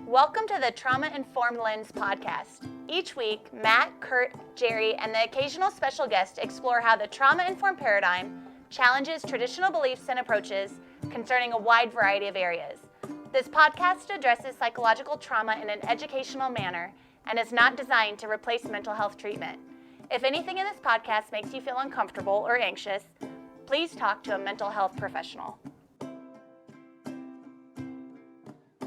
Welcome to the Trauma-Informed Lens podcast. Each week, Matt, Curt, Jerry, and the occasional special guest explore how the trauma-informed paradigm challenges traditional beliefs and approaches concerning a wide variety of areas. This podcast addresses psychological trauma in an educational manner and is not designed to replace mental health treatment. If anything in this podcast makes you feel uncomfortable or anxious, please talk to a mental health professional.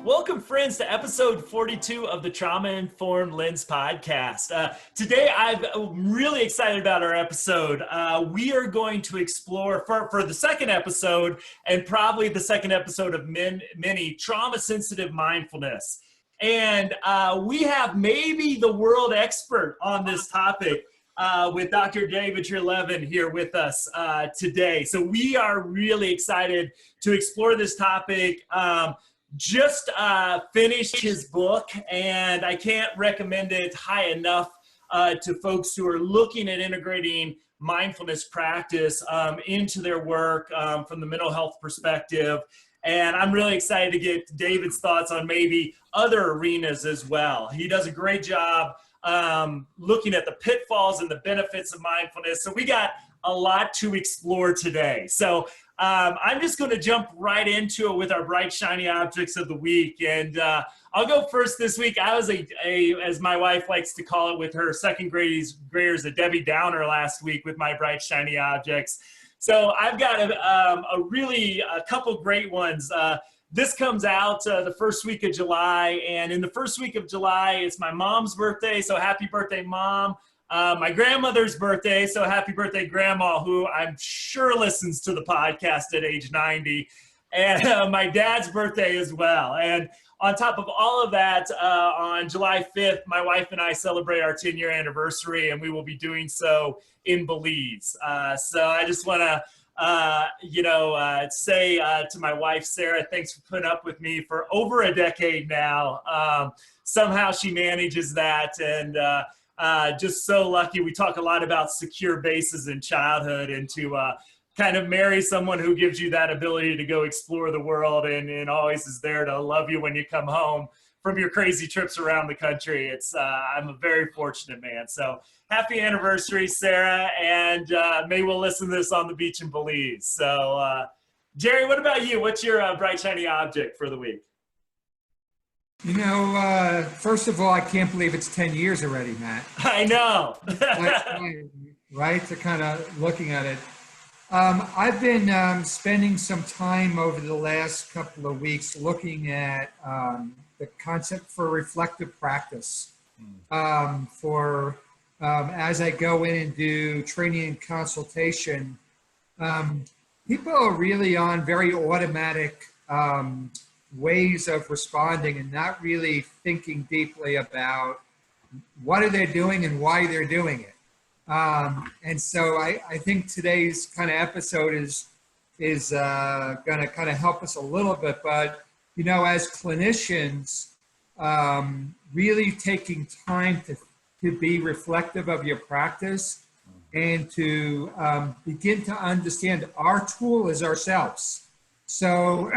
Welcome, friends, to episode 42 of the Trauma-Informed Lens podcast. Today, I'm really excited about our episode. We are going to explore, for the second episode, and probably the second episode of many, Trauma-Sensitive Mindfulness. And we have maybe the world expert on this topic with Dr. David Treleaven here with us today. So we are really excited to explore this topic. Just finished his book, and I can't recommend it high enough to folks who are looking at integrating mindfulness practice into their work from the mental health perspective. And I'm really excited to get David's thoughts on maybe other arenas as well. He does a great job looking at the pitfalls and the benefits of mindfulness. So we got a lot to explore today. So I'm just going to jump right into it with our bright, shiny objects of the week. And I'll go first this week. I was as my wife likes to call it with her second graders, a Debbie Downer last week with my bright, shiny objects. So I've got a couple great ones. This comes out the first week of July. And in the first week of July, it's my mom's birthday. So happy birthday, Mom. My grandmother's birthday, so happy birthday, Grandma, who I'm sure listens to the podcast at age 90, and my dad's birthday as well. And on top of all of that, on July 5th, my wife and I celebrate our 10-year anniversary, and we will be doing so in Belize. So I just want to say to my wife, Sarah, thanks for putting up with me for over a decade now. Somehow she manages that, and just so lucky. We talk a lot about secure bases in childhood, and to kind of marry someone who gives you that ability to go explore the world and always is there to love you when you come home from your crazy trips around the country. I'm a very fortunate man. So happy anniversary, Sarah, and maybe we'll listen to this on the beach in Belize. So Jerry, what about you? What's your bright, shiny object for the week? You know, first of all, I can't believe it's 10 years already, Matt. I know. Right? To kind of looking at it. I've been spending some time over the last couple of weeks looking at the concept for reflective practice. As I go in and do training and consultation, people are really on very automatic ways of responding and not really thinking deeply about what are they doing and why they're doing it. And so I think today's kind of episode is going to kind of help us a little bit. But, you know, as clinicians, really taking time to be reflective of your practice and to begin to understand our tool is ourselves. So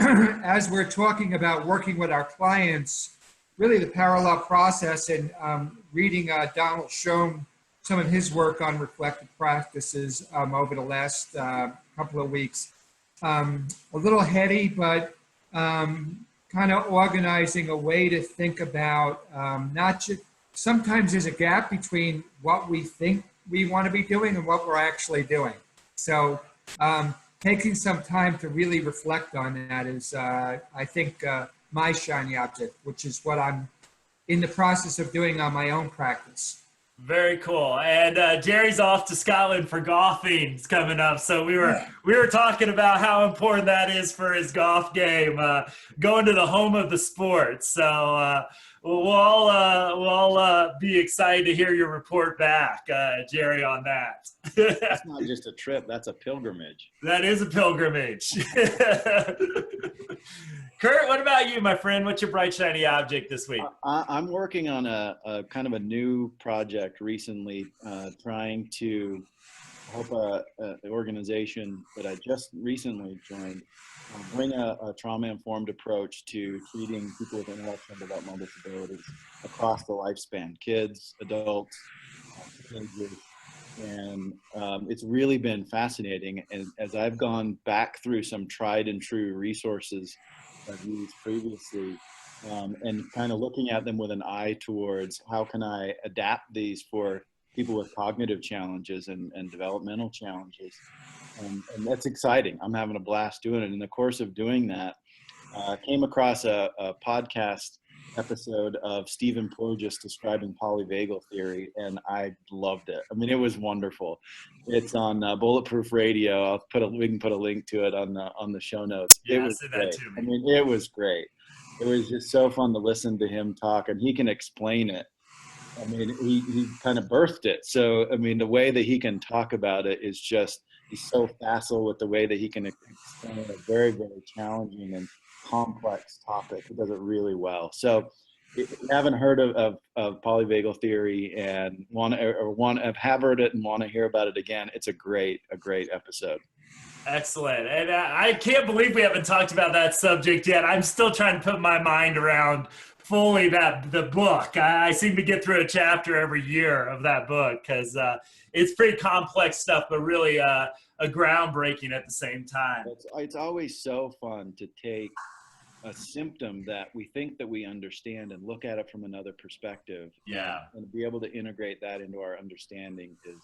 as we're talking about working with our clients, really the parallel process and reading Donald Schoen, some of his work on reflective practices over the last couple of weeks. A little heady, but kind of organizing a way to think about not just, sometimes there's a gap between what we think we want to be doing and what we're actually doing. So taking some time to really reflect on that is, I think, my shiny object, which is what I'm in the process of doing on my own practice. Very cool. And Jerry's off to Scotland for golfing. It's coming up. So we were talking about how important that is for his golf game, going to the home of the sport. So we'll all be excited to hear your report back, Jerry, on that. That's not just a trip. That's a pilgrimage. That is a pilgrimage. Curt, what about you, my friend? What's your bright, shiny object this week? I'm working on a kind of a new project recently, trying to help an organization that I just recently joined bring a trauma-informed approach to treating people with intellectual and developmental disabilities across the lifespan, kids, adults, teenagers. And it's really been fascinating. And as I've gone back through some tried and true resources I've used previously, and kind of looking at them with an eye towards how can I adapt these for people with cognitive challenges and developmental challenges. And that's exciting. I'm having a blast doing it. In the course of doing that, I came across a podcast episode of Stephen Porges describing polyvagal theory, and I loved it. I mean, it was wonderful. It's on Bulletproof Radio. We can put a link to it on the show notes. Yeah, it was say great. that to me. I mean, it was great. It was just so fun to listen to him talk, and he can explain it. I mean, he kind of birthed it. So, I mean, the way that he can talk about it is just, he's so facile with the way that he can explain a very, very challenging and complex topic. He does it really well. So if you haven't heard of polyvagal theory and have heard it and want to hear about it again, it's a great episode. Excellent. And I can't believe we haven't talked about that subject yet. I'm still trying to put my mind around fully the book. I seem to get through a chapter every year of that book because it's pretty complex stuff, but really a groundbreaking at the same time. It's always so fun to take a symptom that we think that we understand and look at it from another perspective. Yeah. And be able to integrate that into our understanding is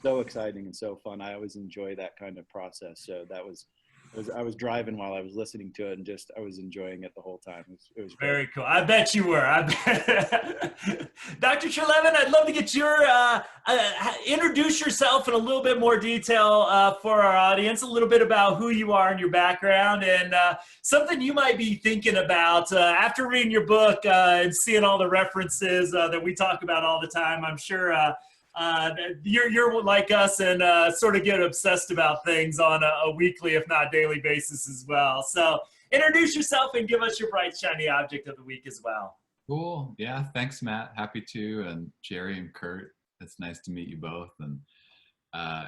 so exciting and so fun. I always enjoy that kind of process. So I was driving while I was listening to it, and I was enjoying it the whole time. It was great. Very cool. I bet you were. Dr. Treleaven, I'd love to get your, introduce yourself in a little bit more detail for our audience, a little bit about who you are and your background, and something you might be thinking about after reading your book and seeing all the references that we talk about all the time. I'm sure you're like us and sort of get obsessed about things on a weekly, if not daily basis as well. So introduce yourself and give us your bright, shiny object of the week as well. Cool. Yeah. Thanks, Matt. Happy to. And Jerry and Curt, it's nice to meet you both. And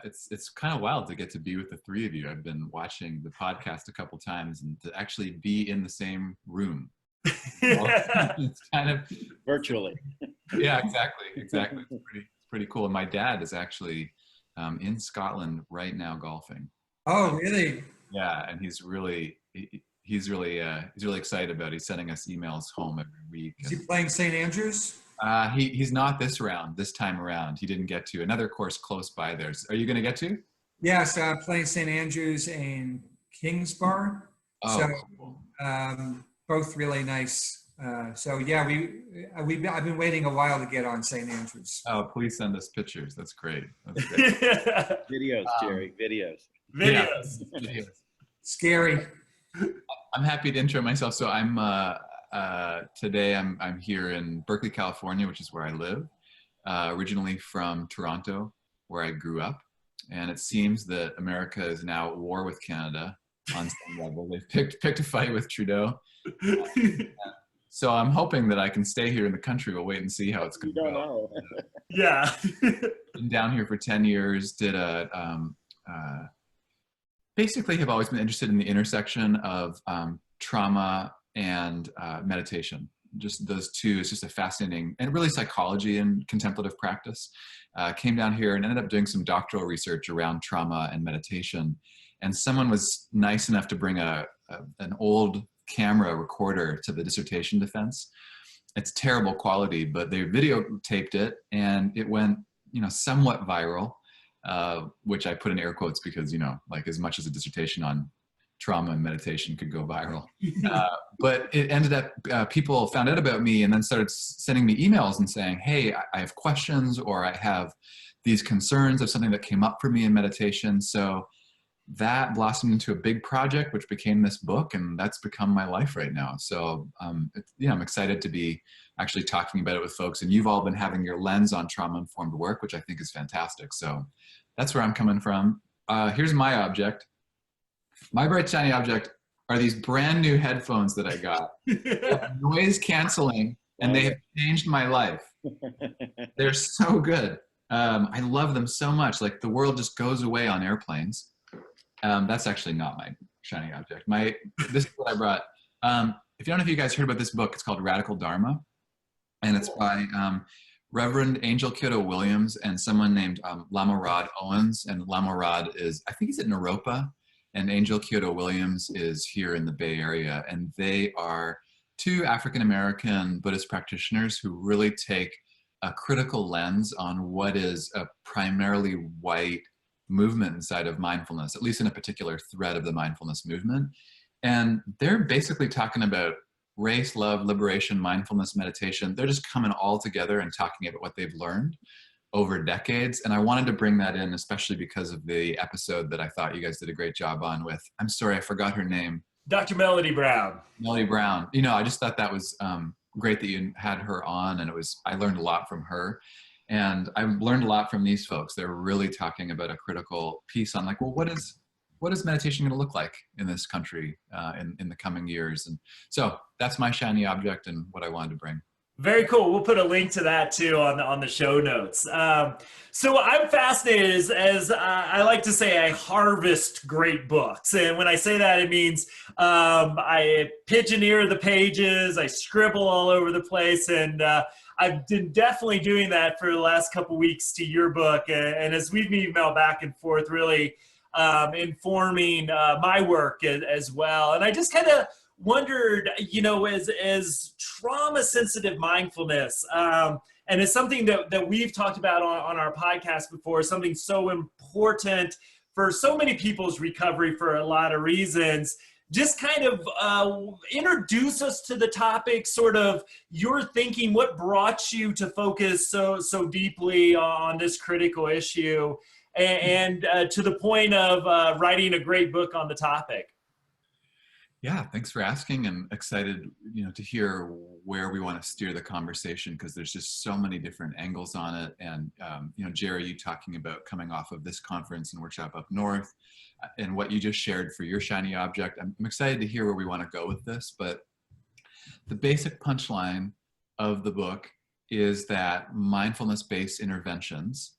it's kind of wild to get to be with the three of you. I've been watching the podcast a couple times, and to actually be in the same room. It's kind of virtually. Yeah, exactly. It's pretty cool. And my dad is actually in Scotland right now golfing. Oh, really? Yeah, and he's really excited about it. He's sending us emails home every week. Is he playing St. Andrews? He's not this time around. He didn't get to another course close by there. Are you going to get to? Yes, I'm playing St. Andrews and Kingsbar. Oh, so, cool. Both really nice. So yeah, I've been waiting a while to get on St. Andrews. Oh, please send us pictures. That's great. Videos, Jerry. Videos. Videos. Scary. I'm happy to intro myself. So I'm today I'm here in Berkeley, California, which is where I live. Originally from Toronto, where I grew up, and it seems that America is now at war with Canada on some level. They've picked a fight with Trudeau. So I'm hoping that I can stay here in the country. We'll wait and see how it's going to go. Know. Yeah. Been down here for 10 years, did basically have always been interested in the intersection of trauma and meditation. Just those two is just a fascinating, and really psychology and contemplative practice. Came down here and ended up doing some doctoral research around trauma and meditation. And someone was nice enough to bring an old camera recorder to the dissertation defense. It's terrible quality, but they videotaped it, and it went, somewhat viral, which I put in air quotes because, like as much as a dissertation on trauma and meditation could go viral. But it ended up, people found out about me and then started sending me emails and saying, hey, I have questions, or I have these concerns of something that came up for me in meditation. So that blossomed into a big project, which became this book, and that's become my life right now. So I'm excited to be actually talking about it with folks, and you've all been having your lens on trauma-informed work, which I think is fantastic. So that's where I'm coming from. Here's my object. My bright shiny object are these brand new headphones that I got. Noise canceling, and they have changed my life. They're so good. I love them so much. Like the world just goes away on airplanes. That's actually not my shiny object. This is what I brought. If you don't know if you guys heard about this book, it's called Radical Dharma. And it's by Reverend Angel Kiddo Williams and someone named Lama Rod Owens. And Lama Rod is, I think he's at Naropa, and Angel Kiddo Williams is here in the Bay Area. And they are two African-American Buddhist practitioners who really take a critical lens on what is a primarily white movement inside of mindfulness, at least in a particular thread of the mindfulness movement. And they're basically talking about race, love, liberation, mindfulness, meditation. They're just coming all together and talking about what they've learned over decades. And I wanted to bring that in, especially because of the episode that I thought you guys did a great job on with, I'm sorry, I forgot her name. Dr. Melody Brown. Melody Brown. You know, I just thought that was great that you had her on, and I learned a lot from her. And I learned a lot from these folks. They're really talking about a critical piece on like, well, what is meditation going to look like in this country in the coming years? And so that's my shiny object and what I wanted to bring. Very cool. We'll put a link to that too on the show notes. So I'm fascinated as I like to say, I harvest great books. And when I say that, it means I pigeoneer the pages, I scribble all over the place. And I've been definitely doing that for the last couple weeks to your book. And as we've emailed back and forth, really informing my work as well. And I just kind of wondered, you know, as trauma-sensitive mindfulness, and it's something that we've talked about on our podcast before, something so important for so many people's recovery for a lot of reasons. Just kind of introduce us to the topic, sort of your thinking, what brought you to focus so deeply on this critical issue, and to the point of writing a great book on the topic. Yeah, thanks for asking. I'm excited, you know, to hear where we want to steer the conversation, because there's just so many different angles on it. And, you know, Jerry, you talking about coming off of this conference and workshop up north, and what you just shared for your shiny object. I'm excited to hear where we want to go with this. But the basic punchline of the book is that mindfulness-based interventions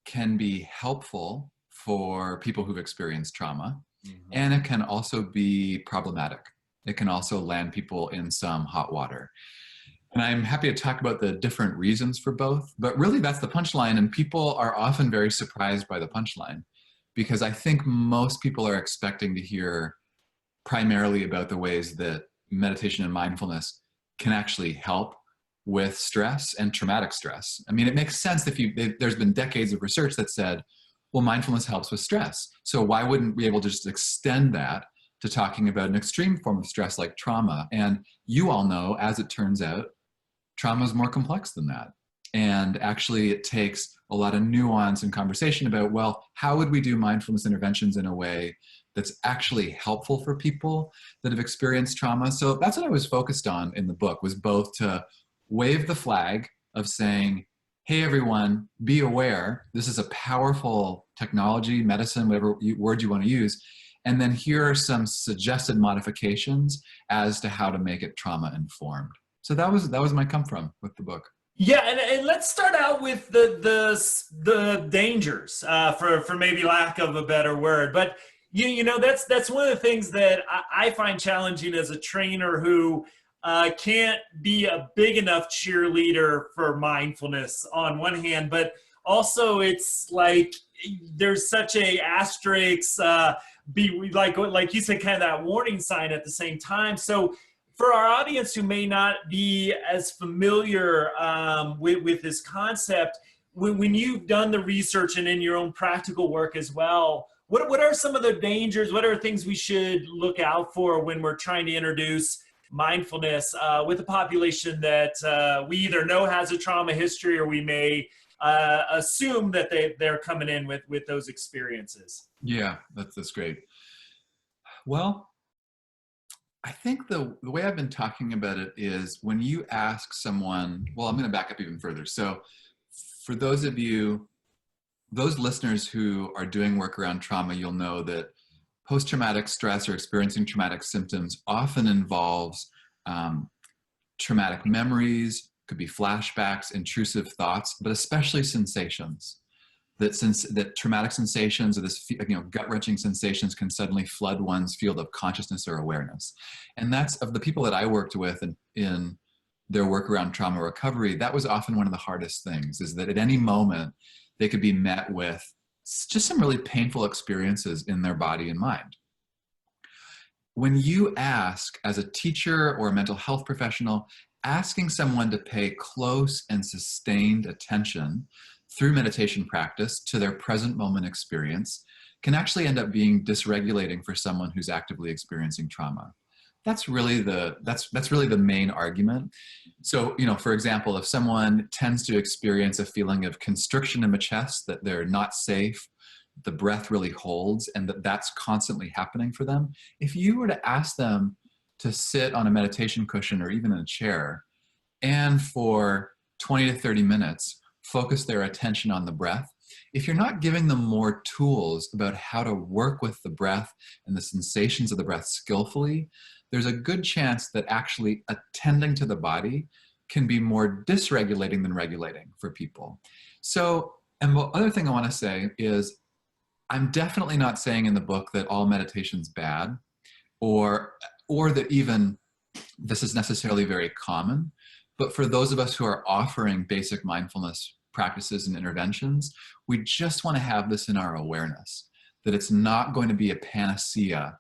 can be helpful for people who've experienced trauma. Mm-hmm. And it can also be problematic. It can also land people in some hot water. And I'm happy to talk about the different reasons for both, but really that's the punchline. And people are often very surprised by the punchline, because I think most people are expecting to hear primarily about the ways that meditation and mindfulness can actually help with stress and traumatic stress. I mean, it makes sense there's been decades of research that said, well, mindfulness helps with stress. So why wouldn't we be able to just extend that to talking about an extreme form of stress like trauma? And you all know, as it turns out, trauma is more complex than that. And actually it takes a lot of nuance and conversation about, well, how would we do mindfulness interventions in a way that's actually helpful for people that have experienced trauma? So that's what I was focused on in the book, was both to wave the flag of saying, hey, everyone, be aware. This is a powerful technology, medicine, whatever word you want to use. And then here are some suggested modifications as to how to make it trauma-informed. So that was my come from with the book. Yeah, and let's start out with the dangers, for maybe lack of a better word. But you know, that's one of the things that I find challenging as a trainer who can't be a big enough cheerleader for mindfulness on one hand, but also it's like there's such a asterisk, be like you said, kind of that warning sign at the same time. So for our audience who may not be as familiar with this concept, when you've done the research and in your own practical work as well, what are some of the dangers? What are things we should look out for when we're trying to introduce mindfulness with a population that we either know has a trauma history, or we may assume that they're coming in with those experiences? Yeah, that's great. Well, I think the way I've been talking about it is when you ask someone, well, I'm going to back up even further. So for those of you, those listeners who are doing work around trauma, you'll know that post-traumatic stress or experiencing traumatic symptoms often involves traumatic memories, could be flashbacks, intrusive thoughts, but especially sensations. That traumatic sensations or this, gut-wrenching sensations can suddenly flood one's field of consciousness or awareness. And that's, of the people that I worked with in their work around trauma recovery, that was often one of the hardest things, is that at any moment they could be met with just some really painful experiences in their body and mind. When you ask, as a teacher or a mental health professional, asking someone to pay close and sustained attention through meditation practice to their present moment experience can actually end up being dysregulating for someone who's actively experiencing trauma. That's really the main argument. So, for example, if someone tends to experience a feeling of constriction in the chest, that they're not safe, the breath really holds, and that's constantly happening for them, if you were to ask them to sit on a meditation cushion or even in a chair, and for 20 to 30 minutes, focus their attention on the breath, if you're not giving them more tools about how to work with the breath and the sensations of the breath skillfully, there's a good chance that actually attending to the body can be more dysregulating than regulating for people. So, and the other thing I want to say is, I'm definitely not saying in the book that all meditation's bad, or that even this is necessarily very common. But for those of us who are offering basic mindfulness practices and interventions, we just want to have this in our awareness, that it's not going to be a panacea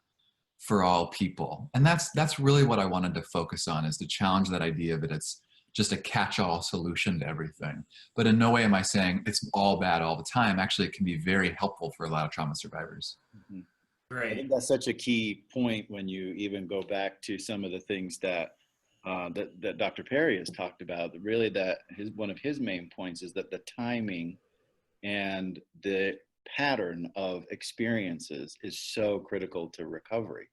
for all people. And that's really what I wanted to focus on, is to challenge that idea that it's just a catch-all solution to everything. But in no way am I saying it's all bad all the time. Actually, it can be very helpful for a lot of trauma survivors. Mm-hmm. Great. I think that's such a key point when you even go back to some of the things that Dr. Perry has talked about. Really, one of his main points is that the timing and the pattern of experiences is so critical to recovery.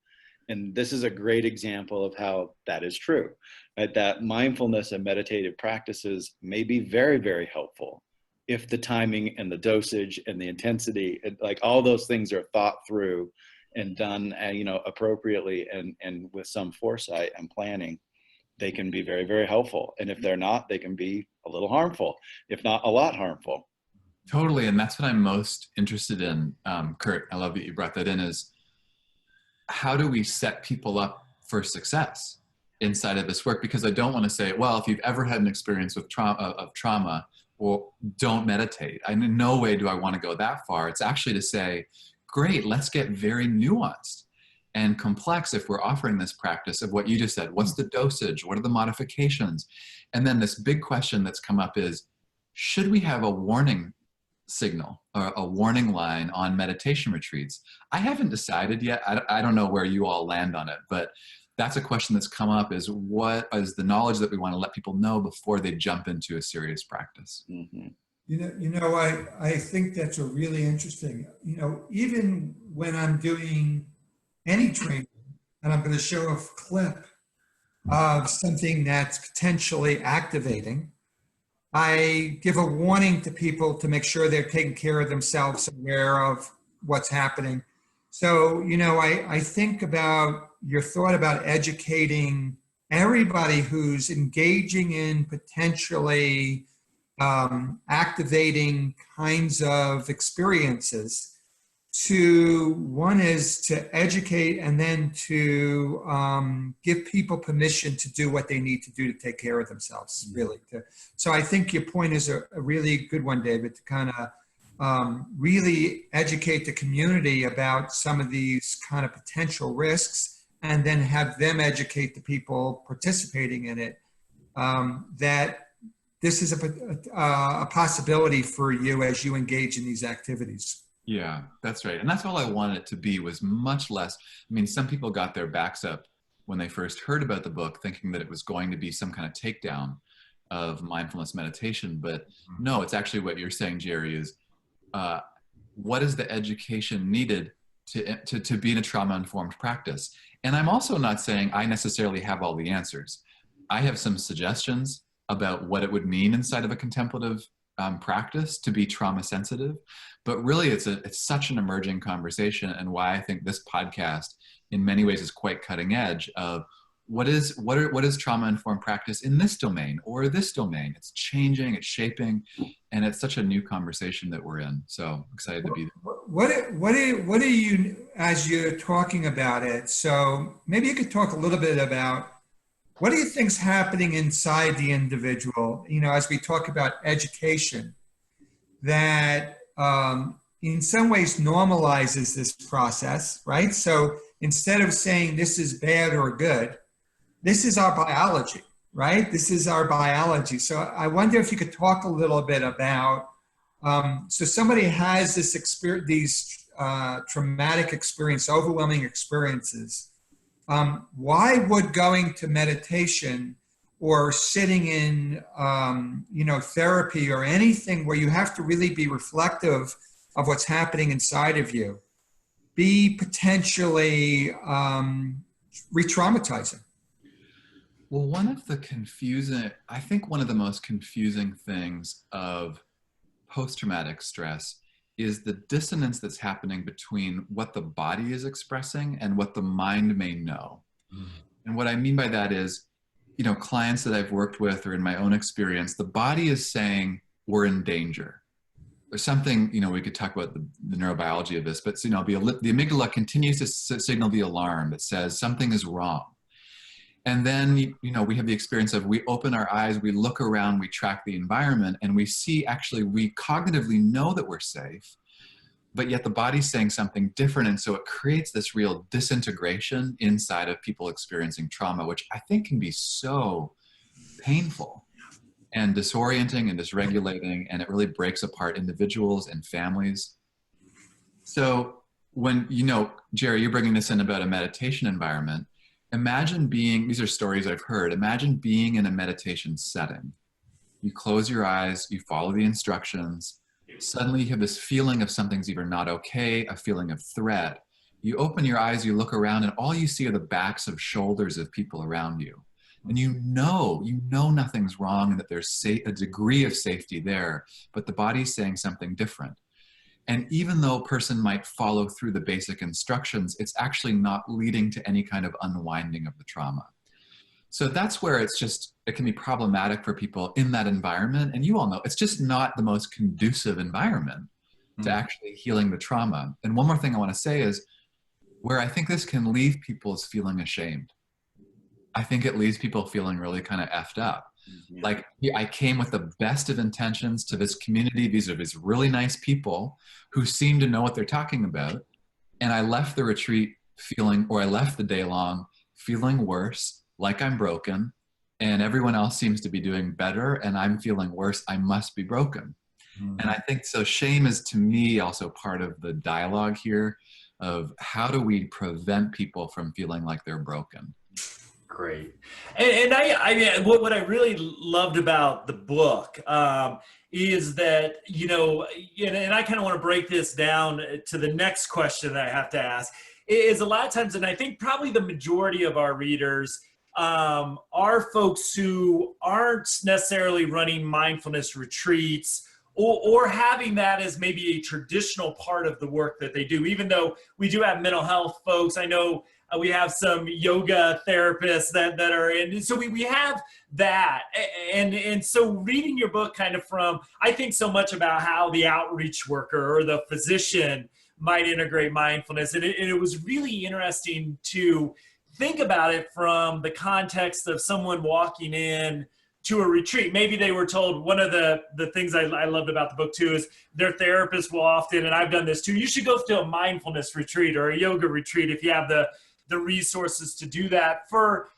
And this is a great example of how that is true, right? That mindfulness and meditative practices may be very, very helpful if the timing and the dosage and the intensity, like all those things are thought through and done, appropriately and with some foresight and planning. They can be very, very helpful. And if they're not, they can be a little harmful, if not a lot harmful. Totally. And that's what I'm most interested in, Curt. I love that you brought that in, is how do we set people up for success inside of this work? Because I don't want to say, well, if you've ever had an experience with trauma, well, don't meditate. In no way do I want to go that far. It's actually to say, great, let's get very nuanced and complex if we're offering this practice of what you just said. What's the dosage? What are the modifications? And then this big question that's come up is, should we have a warning signal or a warning line on meditation retreats? I haven't decided yet. I don't know where you all land on it, but that's a question that's come up, is what is the knowledge that we want to let people know before they jump into a serious practice? Mm-hmm. I think that's a really interesting, even when I'm doing any training, and I'm going to show a clip of something that's potentially activating, I give a warning to people to make sure they're taking care of themselves, aware of what's happening. So, I think about your thought about educating everybody who's engaging in potentially activating kinds of experiences. One is to educate, and then to give people permission to do what they need to do to take care of themselves, really. So I think your point is a really good one, David, to kind of really educate the community about some of these kind of potential risks, and then have them educate the people participating in it, that this is a possibility for you as you engage in these activities. Yeah, that's right. And that's all I wanted it to be, was much less. I mean, some people got their backs up when they first heard about the book, thinking that it was going to be some kind of takedown of mindfulness meditation. But no, it's actually what you're saying, Jerry, is what is the education needed to be in a trauma-informed practice? And I'm also not saying I necessarily have all the answers. I have some suggestions about what it would mean inside of a contemplative practice to be trauma sensitive, but really it's such an emerging conversation, and why I think this podcast in many ways is quite cutting edge of what is trauma-informed practice in this domain or this domain? It's changing, it's shaping, and it's such a new conversation that we're in. So excited to be there. What do you, as you're talking about it, so maybe you could talk a little bit about what do you think's happening inside the individual, as we talk about education, that in some ways normalizes this process, right? So instead of saying this is bad or good, this is our biology, right? This is our biology. So I wonder if you could talk a little bit about, so somebody has this experience, these traumatic experience, overwhelming experiences. Why would going to meditation or sitting in, therapy or anything where you have to really be reflective of what's happening inside of you, be potentially re-traumatizing? Well, one of the most confusing things of post-traumatic stress is the dissonance that's happening between what the body is expressing and what the mind may know. And what I mean by that is, clients that I've worked with or in my own experience, the body is saying we're in danger. There's something, we could talk about the neurobiology of this, but the amygdala continues to signal the alarm that says something is wrong. And then, we have the experience of we open our eyes, we look around, we track the environment, and we see we cognitively know that we're safe, but yet the body's saying something different. And so it creates this real disintegration inside of people experiencing trauma, which I think can be so painful and disorienting and dysregulating, and it really breaks apart individuals and families. So when, Jerry, you're bringing this in about a meditation environment, imagine these are stories I've heard, imagine being in a meditation setting. You close your eyes, you follow the instructions, suddenly you have this feeling of something's either not okay, a feeling of threat. You open your eyes, you look around, and all you see are the backs of shoulders of people around you. And you know nothing's wrong and that there's a degree of safety there, but the body's saying something different. And even though a person might follow through the basic instructions, it's actually not leading to any kind of unwinding of the trauma. So that's where it can be problematic for people in that environment. And you all know, it's just not the most conducive environment to actually healing the trauma. And one more thing I want to say is where I think this can leave people is feeling ashamed. I think it leaves people feeling really kind of effed up. Yeah. Like I came with the best of intentions to this community. These are these really nice people who seem to know what they're talking about. And I left the retreat I left the day long feeling worse, like I'm broken, and everyone else seems to be doing better and I'm feeling worse. I must be broken. And I think so shame is to me also part of the dialogue here of how do we prevent people from feeling like they're broken. Great. And what I really loved about the book is that, and I kind of want to break this down to the next question that I have to ask, is a lot of times, and I think probably the majority of our readers are folks who aren't necessarily running mindfulness retreats or having that as maybe a traditional part of the work that they do, even though we do have mental health folks. I know we have some yoga therapists that are in. So we have that. And so reading your book kind of I think so much about how the outreach worker or the physician might integrate mindfulness. And it was really interesting to think about it from the context of someone walking in to a retreat. Maybe they were told, one of the things I loved about the book too is their therapist will often, and I've done this too, you should go to a mindfulness retreat or a yoga retreat if you have the resources to do that. For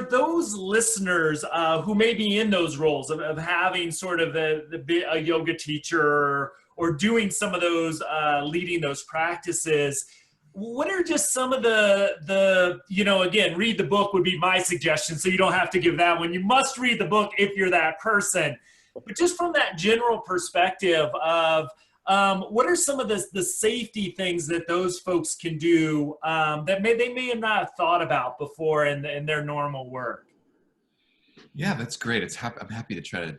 those listeners who may be in those roles of having sort of a yoga teacher or doing some of those, leading those practices, what are just some of the again, read the book would be my suggestion, so you don't have to give that one. You must read the book if you're that person. But just from that general perspective of what are some of the safety things that those folks can do that they may have not thought about before in their normal work? Yeah, that's great. I'm happy to try to.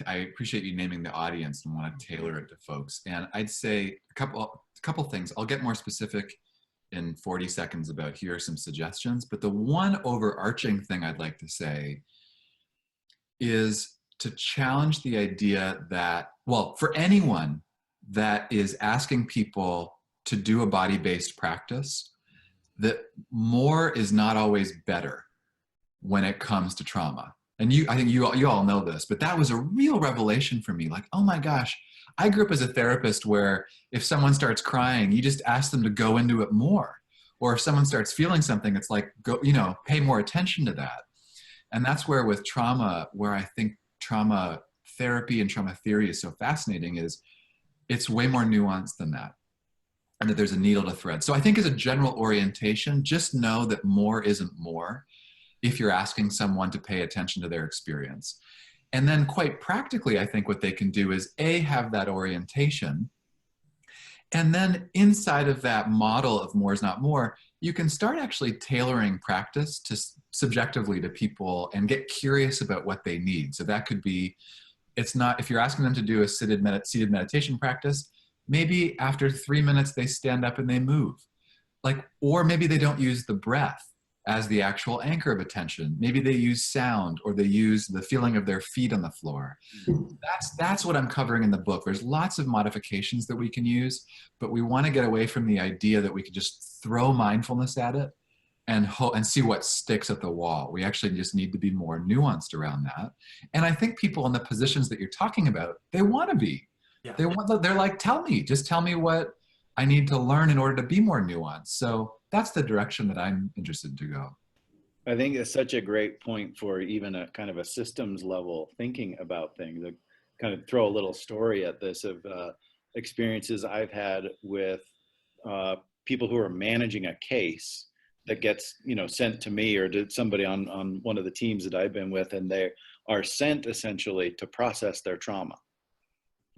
I appreciate you naming the audience and want to tailor it to folks. And I'd say a couple things. I'll get more specific in 40 seconds about here are some suggestions. But the one overarching thing I'd like to say is to challenge the idea that, well, for anyone that is asking people to do a body-based practice, that more is not always better when it comes to trauma. And I think you all know this, but that was a real revelation for me. Like, oh my gosh, I grew up as a therapist where if someone starts crying, you just ask them to go into it more. Or if someone starts feeling something, it's like, go, pay more attention to that. And that's where with trauma, where I think trauma therapy and trauma theory is so fascinating, is it's way more nuanced than that. And that there's a needle to thread. So I think as a general orientation, just know that more isn't more if you're asking someone to pay attention to their experience. And then quite practically, I think what they can do is have that orientation. And then inside of that model of more is not more, you can start actually tailoring practice to subjectively to people and get curious about what they need. So that could be, it's not, if you're asking them to do a seated meditation practice, maybe after 3 minutes they stand up and they move. Or maybe they don't use the breath as the actual anchor of attention. Maybe they use sound, or they use the feeling of their feet on the floor. That's what I'm covering in the book. There's lots of modifications that we can use, but we want to get away from the idea that we could just throw mindfulness at it and see what sticks at the wall. We actually just need to be more nuanced around that. And I think people in the positions that you're talking about, they want to be. Yeah. They're like, just tell me what I need to learn in order to be more nuanced. So that's the direction that I'm interested to go. I think it's such a great point for even a kind of a systems level thinking about things. I kind of throw a little story at this of experiences I've had with people who are managing a case that gets, sent to me or to somebody on one of the teams that I've been with, and they are sent essentially to process their trauma.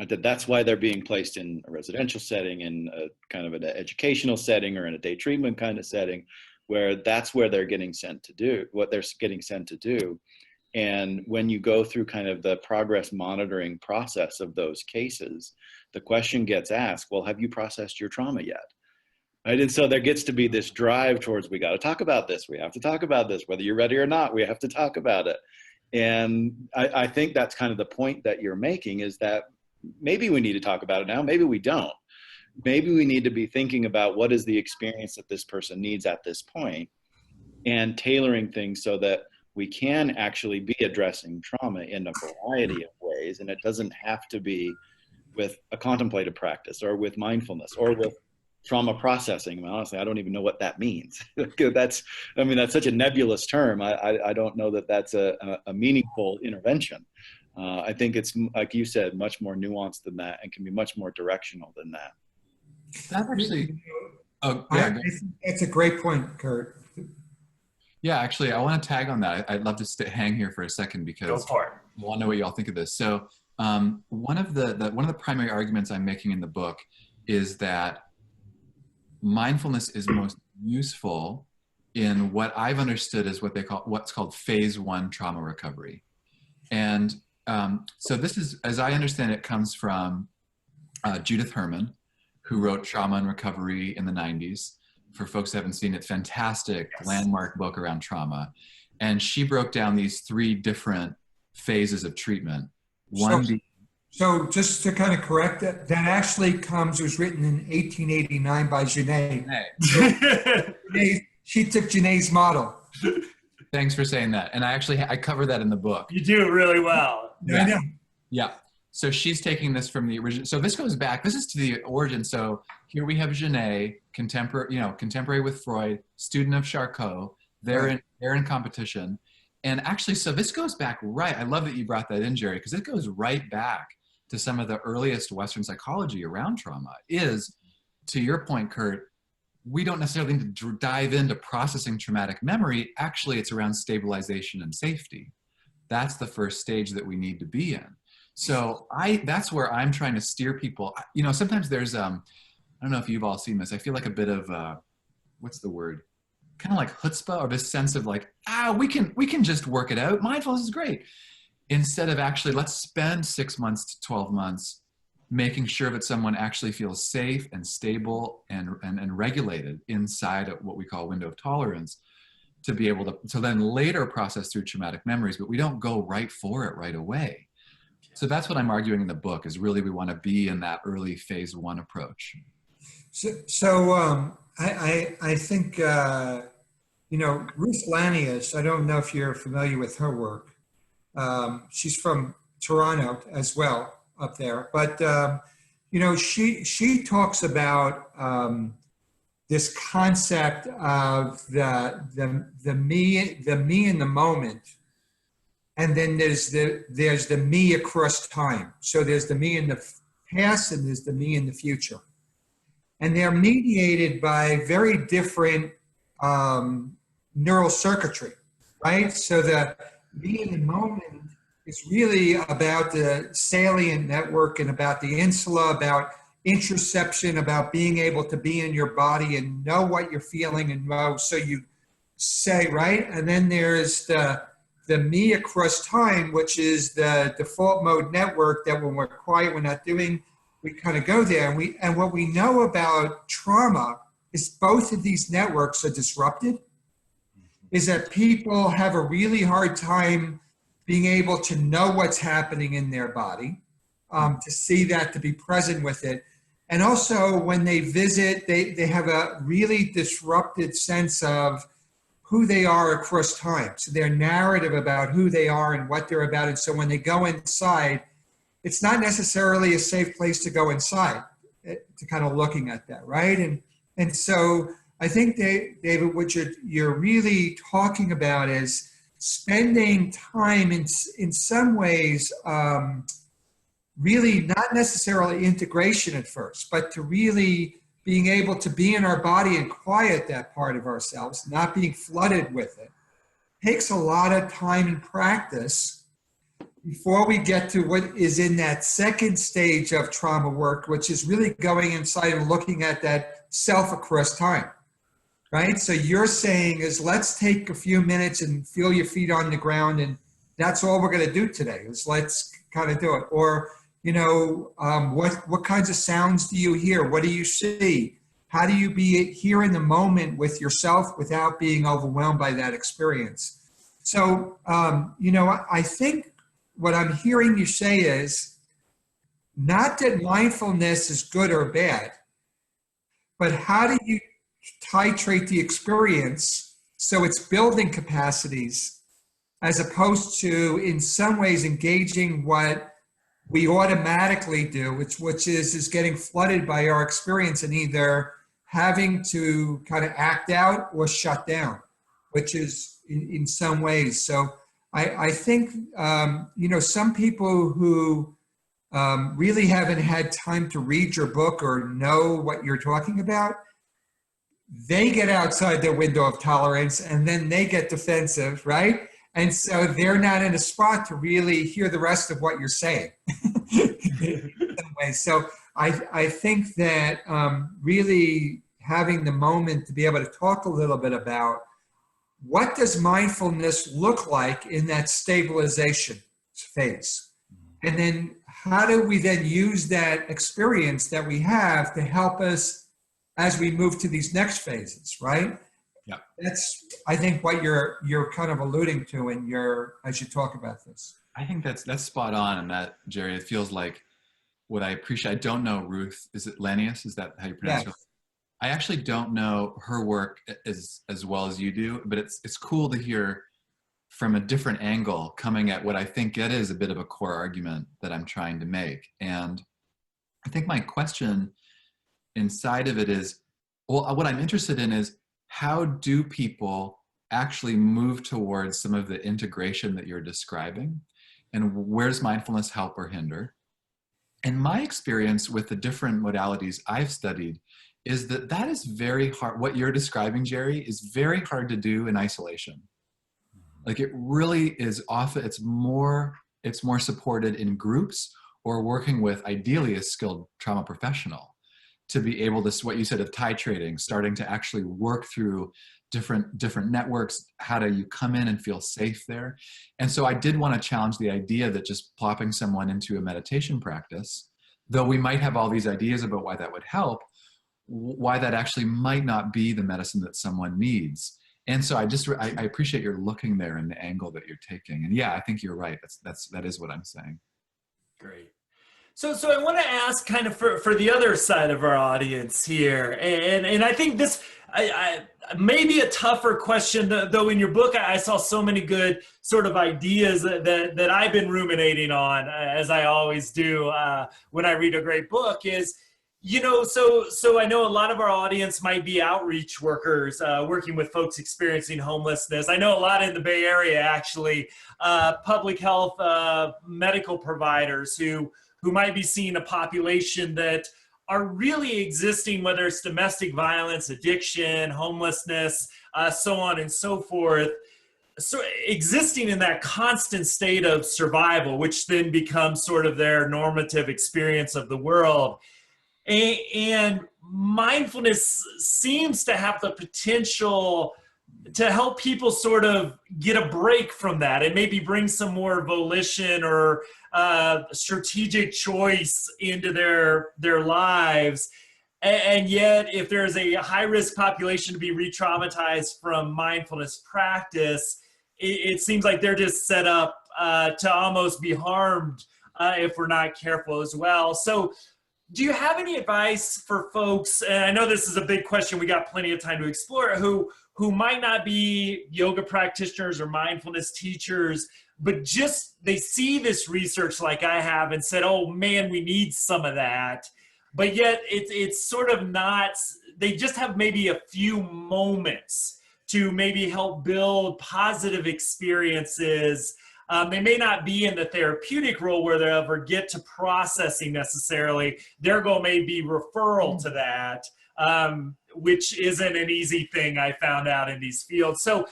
That's why they're being placed in a residential setting, in a kind of an educational setting, or in a day treatment kind of setting, where that's where they're getting sent to do what they're getting sent to do. And when you go through kind of the progress monitoring process of those cases, the question gets asked, well, have you processed your trauma yet? Right? And so there gets to be this drive towards, we got to talk about this. We have to talk about this, whether you're ready or not, we have to talk about it. And I think that's kind of the point that you're making, is that maybe we need to talk about it now. Maybe we don't. Maybe we need to be thinking about what is the experience that this person needs at this point, and tailoring things so that we can actually be addressing trauma in a variety of ways. And it doesn't have to be with a contemplative practice, or with mindfulness, or with trauma processing. I mean, honestly, I don't even know what that means. That's such a nebulous term. I don't know that that's a meaningful intervention. I think it's, like you said, much more nuanced than that, and can be much more directional than that. That actually, I think that's a great point, Curt. Yeah, actually, I want to tag on that. I'd love to hang here for a second, because Go for it. I want to know what you all think of this. So one of the primary arguments I'm making in the book is that mindfulness is most useful in what I've understood as what's called phase 1 trauma recovery. And so this is, as I understand it, comes from Judith Herman, who wrote Trauma and Recovery in the 90s. For folks who haven't seen it, fantastic landmark book around trauma. And she broke down these 3 different phases of treatment. So just to kind of correct that, that actually was written in 1889 by Genet. She took Genet's model. Thanks for saying that. And I cover that in the book. You do really well. Yeah. I know. Yeah. So she's taking this from the original. So this goes back. This is to the origin. So here we have Genet, contemporary with Freud, student of Charcot. They're in competition. And actually, so this goes back right. I love that you brought that in, Jerry, because it goes right back to some of the earliest Western psychology around trauma. Is, to your point, Curt, we don't necessarily need to dive into processing traumatic memory. Actually, it's around stabilization and safety. That's the first stage that we need to be in. So that's where I'm trying to steer people. Sometimes there's, I don't know if you've all seen this. I feel like a bit of, what's the word? Kind of like chutzpah, or this sense of like, we can just work it out. Mindfulness is great. Instead of actually, let's spend 6 months to 12 months making sure that someone actually feels safe and stable and regulated inside of what we call window of tolerance, to be able to then later process through traumatic memories, but we don't go right for it right away. So that's what I'm arguing in the book, is really we want to be in that early phase 1 approach. I think, Ruth Lanius, I don't know if you're familiar with her work. She's from Toronto as well, up there. But, she talks about this concept of the me in the moment. And then there's the me across time. So there's the me in the past and there's the me in the future. And they're mediated by very different neural circuitry, right? So the me in the moment is really about the salient network and about the insula, about Interception, about being able to be in your body and know what you're feeling and know, so you say, right? And then there's the me across time, which is the default mode network that when we're quiet, we're not doing, we kind of go there. And what we know about trauma is both of these networks are disrupted, is that people have a really hard time being able to know what's happening in their body, to see that, to be present with it. And also when they visit, they have a really disrupted sense of who they are across time. So their narrative about who they are and what they're about. And so when they go inside, it's not necessarily a safe place to go inside, to kind of looking at that, right? And so I think, David, what you're really talking about is spending time in some ways, really not necessarily integration at first, but to really being able to be in our body and quiet that part of ourselves, not being flooded with it, takes a lot of time and practice before we get to what is in that second stage of trauma work, which is really going inside and looking at that self across time, right? So you're saying is, let's take a few minutes and feel your feet on the ground, and that's all we're going to do today, is let's kind of do it. Or, what kinds of sounds do you hear? What do you see? How do you be here in the moment with yourself without being overwhelmed by that experience? So, I think what I'm hearing you say is not that mindfulness is good or bad, but how do you titrate the experience so it's building capacities, as opposed to in some ways engaging what we automatically do, which is getting flooded by our experience and either having to kind of act out or shut down, which is in some ways. So I think, some people who really haven't had time to read your book or know what you're talking about, they get outside their window of tolerance and then they get defensive, right? And so they're not in a spot to really hear the rest of what you're saying. So I think that really having the moment to be able to talk a little bit about what does mindfulness look like in that stabilization phase? And then how do we then use that experience that we have to help us as we move to these next phases, right? Yeah. That's, I think, what you're kind of alluding to as you talk about this. I think that's spot on, and that, Jerry, it feels like what I appreciate. I don't know Ruth. Is it Lanius? Is that how you pronounce it? I actually don't know her work as well as you do, but it's cool to hear from a different angle coming at what I think it is a bit of a core argument that I'm trying to make. And I think my question inside of it is, well, what I'm interested in is, how do people actually move towards some of the integration that you're describing? And where's mindfulness help or hinder? And my experience with the different modalities I've studied is that is very hard. What you're describing, Jerry, is very hard to do in isolation. Like, it really is often, it's more supported in groups or working with ideally a skilled trauma professional to be able to, what you said of titrating, starting to actually work through different networks. How do you come in and feel safe there? And so I did want to challenge the idea that just plopping someone into a meditation practice though we might have all these ideas about why that would help, why that actually might not be the medicine that someone needs. And so I appreciate your looking there and the angle that you're taking. And yeah, I think you're right. That is what I'm saying. Great. So I want to ask kind of for the other side of our audience here, and I think this I may be a tougher question, though in your book I saw so many good sort of ideas that I've been ruminating on, as I always do when I read a great book, is, you know, so I know a lot of our audience might be outreach workers working with folks experiencing homelessness. I know a lot in the Bay Area, actually, public health medical providers who might be seeing a population that are really existing, whether it's domestic violence, addiction, homelessness, so on and so forth. So existing in that constant state of survival, which then becomes sort of their normative experience of the world. And mindfulness seems to have the potential to help people sort of get a break from that and maybe bring some more volition or strategic choice into their lives. And yet, if there's a high-risk population to be re-traumatized from mindfulness practice, it seems like they're just set up to almost be harmed if we're not careful as well. So do you have any advice for folks, and I know this is a big question, we got plenty of time to explore it, who might not be yoga practitioners or mindfulness teachers, but just they see this research like I have and said, oh man, we need some of that. But yet it's sort of not, they just have maybe a few moments to maybe help build positive experiences. They may not be in the therapeutic role where they ever get to processing necessarily. Their goal may be referral to that, which isn't an easy thing, I found out in these fields. So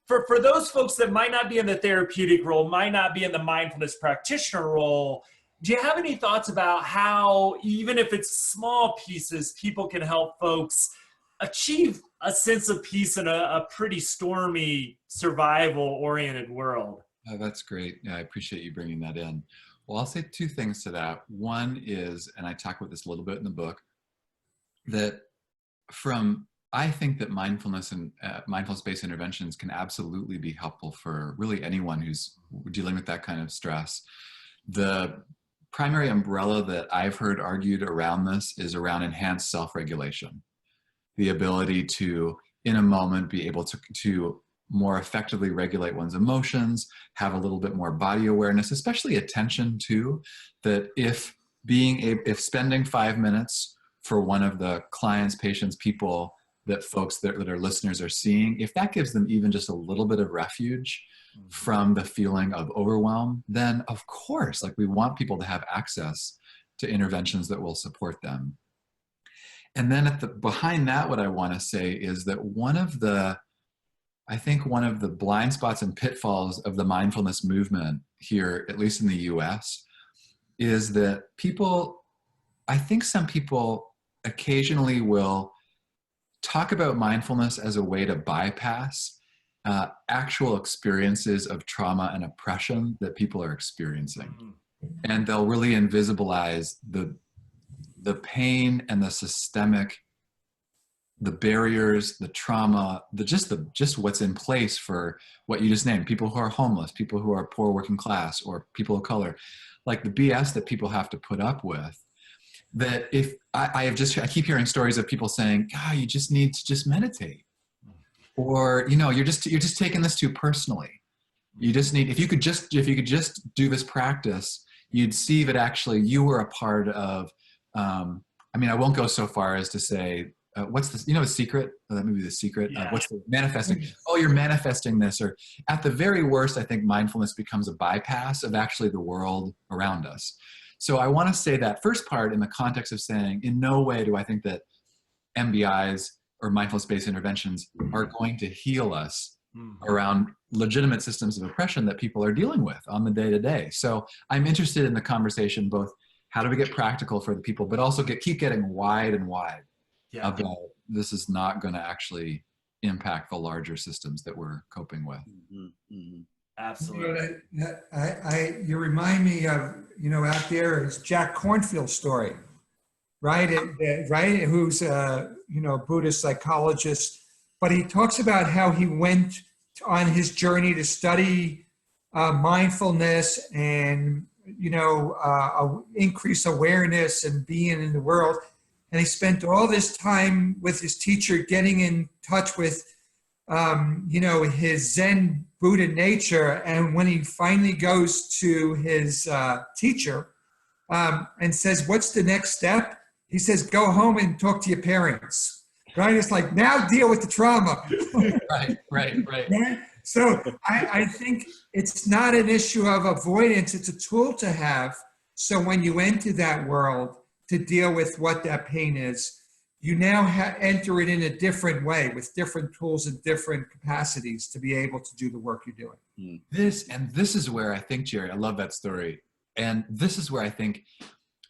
for those folks that might not be in the therapeutic role, might not be in the mindfulness practitioner role, do you have any thoughts about how, even if it's small pieces, people can help folks achieve a sense of peace in a pretty stormy, survival-oriented world? Oh, that's great. Yeah, I appreciate you bringing that in. Well, I'll say two things to that. One is, and I talk about this a little bit in the book, that I think that mindfulness and mindfulness-based interventions can absolutely be helpful for really anyone who's dealing with that kind of stress. The primary umbrella that I've heard argued around this is around enhanced self-regulation. The ability to, in a moment, be able to more effectively regulate one's emotions, have a little bit more body awareness, especially attention too, that if spending 5 minutes for one of the clients, patients, people that folks that are listeners are seeing, if that gives them even just a little bit of refuge from the feeling of overwhelm, then of course, like, we want people to have access to interventions that will support them. And then behind that, what I want to say is that I think one of the blind spots and pitfalls of the mindfulness movement here, at least in the US, is that I think some people occasionally will talk about mindfulness as a way to bypass actual experiences of trauma and oppression that people are experiencing. And they'll really invisibilize the pain and the systemic, the barriers, the trauma, just what's in place for what you just named, people who are homeless, people who are poor working class, or people of color, like the BS that people have to put up with. That if I keep hearing stories of people saying, God, you just need to just meditate. Or, you know, you're just taking this too personally. You just need, if you could just do this practice, you'd see that actually you were a part of, I mean, I won't go so far as to say, what's this, you know, The Secret? That movie, The Secret. Yeah. What's the manifesting? Oh, you're manifesting this. Or at the very worst, I think mindfulness becomes a bypass of actually the world around us. So I want to say that first part in the context of saying, in no way do I think that MBIs or mindfulness-based interventions are going to heal us around legitimate systems of oppression that people are dealing with on the day-to-day. So I'm interested in the conversation, both how do we get practical for the people, but also keep getting wide and wide about this is not going to actually impact the larger systems that we're coping with. Absolutely. You remind me of, out there is Jack Kornfield's story, right? Right? Who's a, Buddhist psychologist, but he talks about how he went on his journey to study mindfulness and, increase awareness and being in the world. And he spent all this time with his teacher getting in touch with, his Zen Buddha nature. And when he finally goes to his teacher and says, "What's the next step?" He says, "Go home and talk to your parents." Right? It's like, now deal with the trauma. Right. Right? So I think it's not an issue of avoidance. It's a tool to have. So when you enter that world to deal with what that pain is, you now enter it in a different way with different tools and different capacities to be able to do the work you're doing. This is where I think, Jerry, I love that story. And this is where I think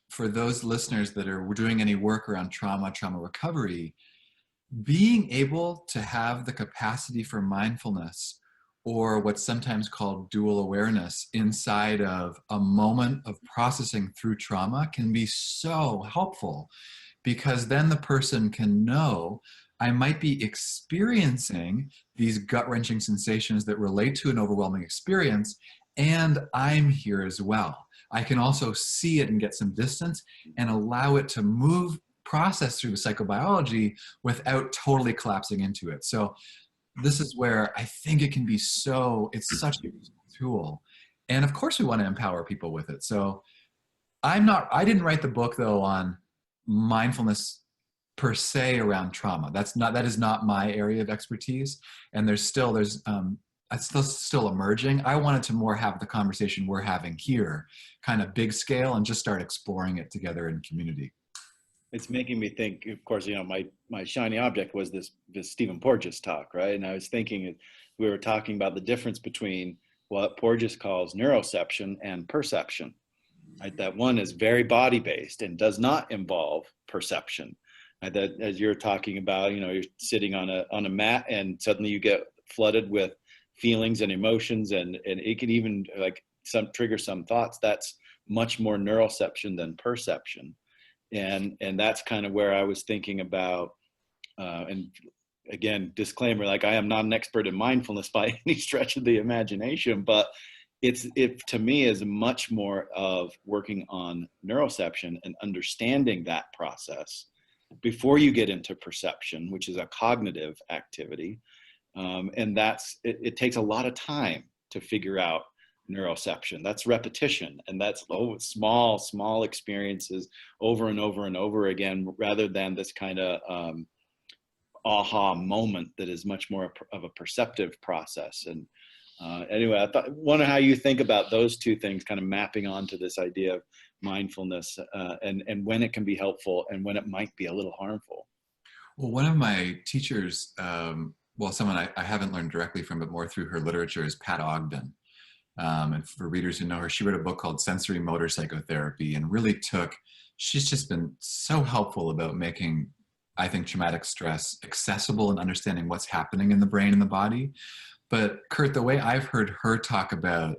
for those listeners that are doing any work around trauma recovery, being able to have the capacity for mindfulness, or what's sometimes called dual awareness, inside of a moment of processing through trauma can be so helpful, because then the person can know, I might be experiencing these gut-wrenching sensations that relate to an overwhelming experience, and I'm here as well. I can also see it and get some distance and allow it to process through the psychobiology without totally collapsing into it. So this is where I think it can be it's such a useful tool. And of course we want to empower people with it. So I didn't write the book though on mindfulness per se around trauma. That is not my area of expertise. And it's still emerging. I wanted to more have the conversation we're having here, kind of big scale, and just start exploring it together in community. It's making me think, of course, my shiny object was this Stephen Porges talk, right? And I was thinking, we were talking about the difference between what Porges calls neuroception and perception, right? That one is very body-based and does not involve perception. Right? That, as you're talking about, you're sitting on a mat and suddenly you get flooded with feelings and emotions, and it could even trigger some thoughts. That's much more neuroception than perception. And that's kind of where I was thinking about, and again, disclaimer, I am not an expert in mindfulness by any stretch of the imagination, but it to me is much more of working on neuroception and understanding that process before you get into perception, which is a cognitive activity. And it takes a lot of time to figure out neuroception. That's repetition, and that's small experiences over and over and over again, rather than this kind of aha moment that is much more of a perceptive process. And anyway, I wonder how you think about those two things kind of mapping onto this idea of mindfulness, and when it can be helpful and when it might be a little harmful. Well, one of my teachers, someone I haven't learned directly from, but more through her literature, is Pat Ogden. And for readers who know her, she wrote a book called Sensorimotor Psychotherapy, and she's just been so helpful about making, I think, traumatic stress accessible and understanding what's happening in the brain and the body. But Curt, the way I've heard her talk about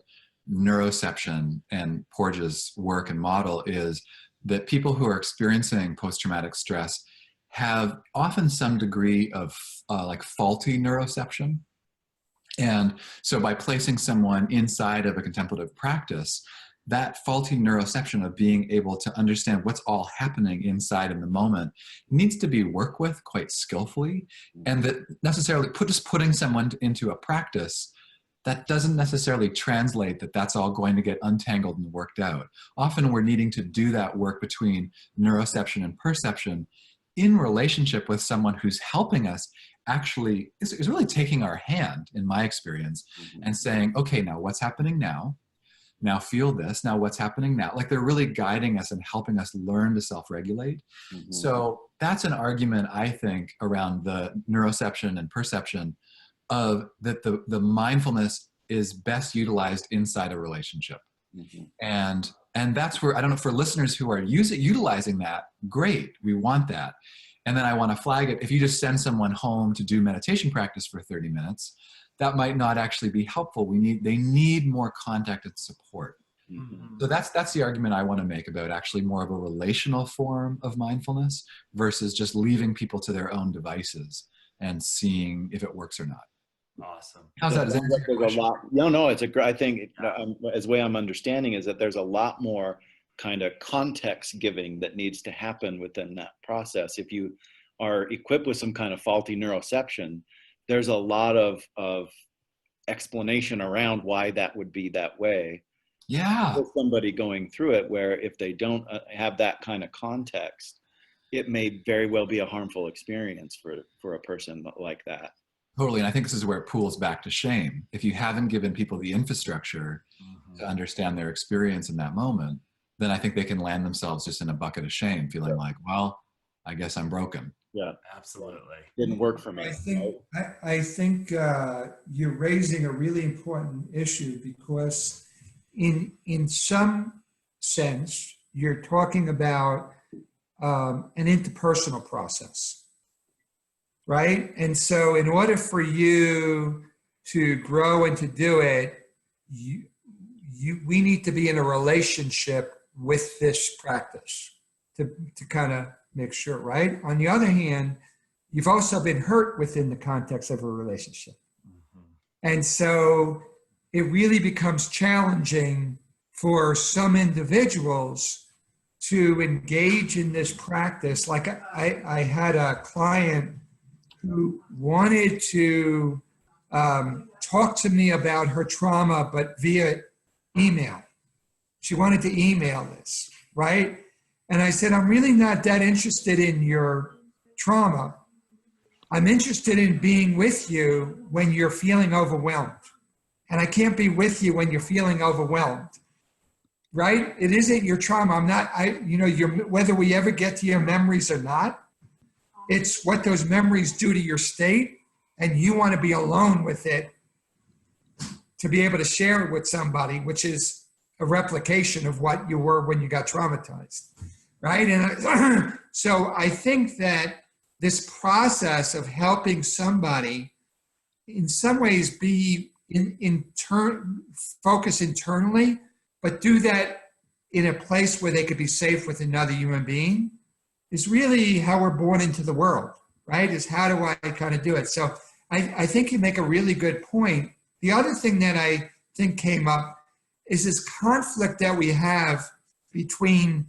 neuroception and Porges' work and model is that people who are experiencing post-traumatic stress have often some degree of faulty neuroception. And so by placing someone inside of a contemplative practice, that faulty neuroception of being able to understand what's all happening inside in the moment needs to be worked with quite skillfully. And that necessarily just putting someone into a practice, that doesn't necessarily translate that that's all going to get untangled and worked out. Often we're needing to do that work between neuroception and perception in relationship with someone who's helping us actually is really taking our hand, in my experience, and saying, okay, now what's happening now? Now feel this. Now what's happening now? They're really guiding us and helping us learn to self-regulate. So that's an argument, I think, around the neuroception and perception of that the mindfulness is best utilized inside a relationship. And that's where, I don't know, for listeners who are utilizing that, great, we want that. And then I want to flag it. If you just send someone home to do meditation practice for 30 minutes, that might not actually be helpful. They need more contact and support. Mm-hmm. So that's the argument I want to make about actually more of a relational form of mindfulness versus just leaving people to their own devices and seeing if it works or not. Awesome. How's that? Does that answer your There's a question? lot. No, it's a great. I think as way I'm understanding is that there's a lot more kind of context giving that needs to happen within that process. If you are equipped with some kind of faulty neuroception, there's a lot of explanation around why that would be that way. Yeah. With somebody going through it, where if they don't have that kind of context, it may very well be a harmful experience for a person like that. Totally. And I think this is where it pools back to shame. If you haven't given people the infrastructure to understand their experience in that moment, then I think they can land themselves just in a bucket of shame, feeling like, well, I guess I'm broken. Yeah, Absolutely. didn't work for me. I think you're raising a really important issue, because in some sense, you're talking about an interpersonal process, right? And so in order for you to grow and to do it, we need to be in a relationship with this practice to kind of make sure, right? On the other hand, you've also been hurt within the context of a relationship. And so it really becomes challenging for some individuals to engage in this practice. Like I had a client who wanted to talk to me about her trauma, but via email. She wanted to email this, right? And I said, I'm really not that interested in your trauma. I'm interested in being with you when you're feeling overwhelmed. And I can't be with you when you're feeling overwhelmed, right? It isn't your trauma. Whether we ever get to your memories or not, it's what those memories do to your state. And you want to be alone with it to be able to share it with somebody, which is a replication of what you were when you got traumatized, right? And so I think that this process of helping somebody in some ways be focus internally, but do that in a place where they could be safe with another human being is really how we're born into the world, right? Is how do I kind of do it? So I think you make a really good point. The other thing that I think came up is this conflict that we have between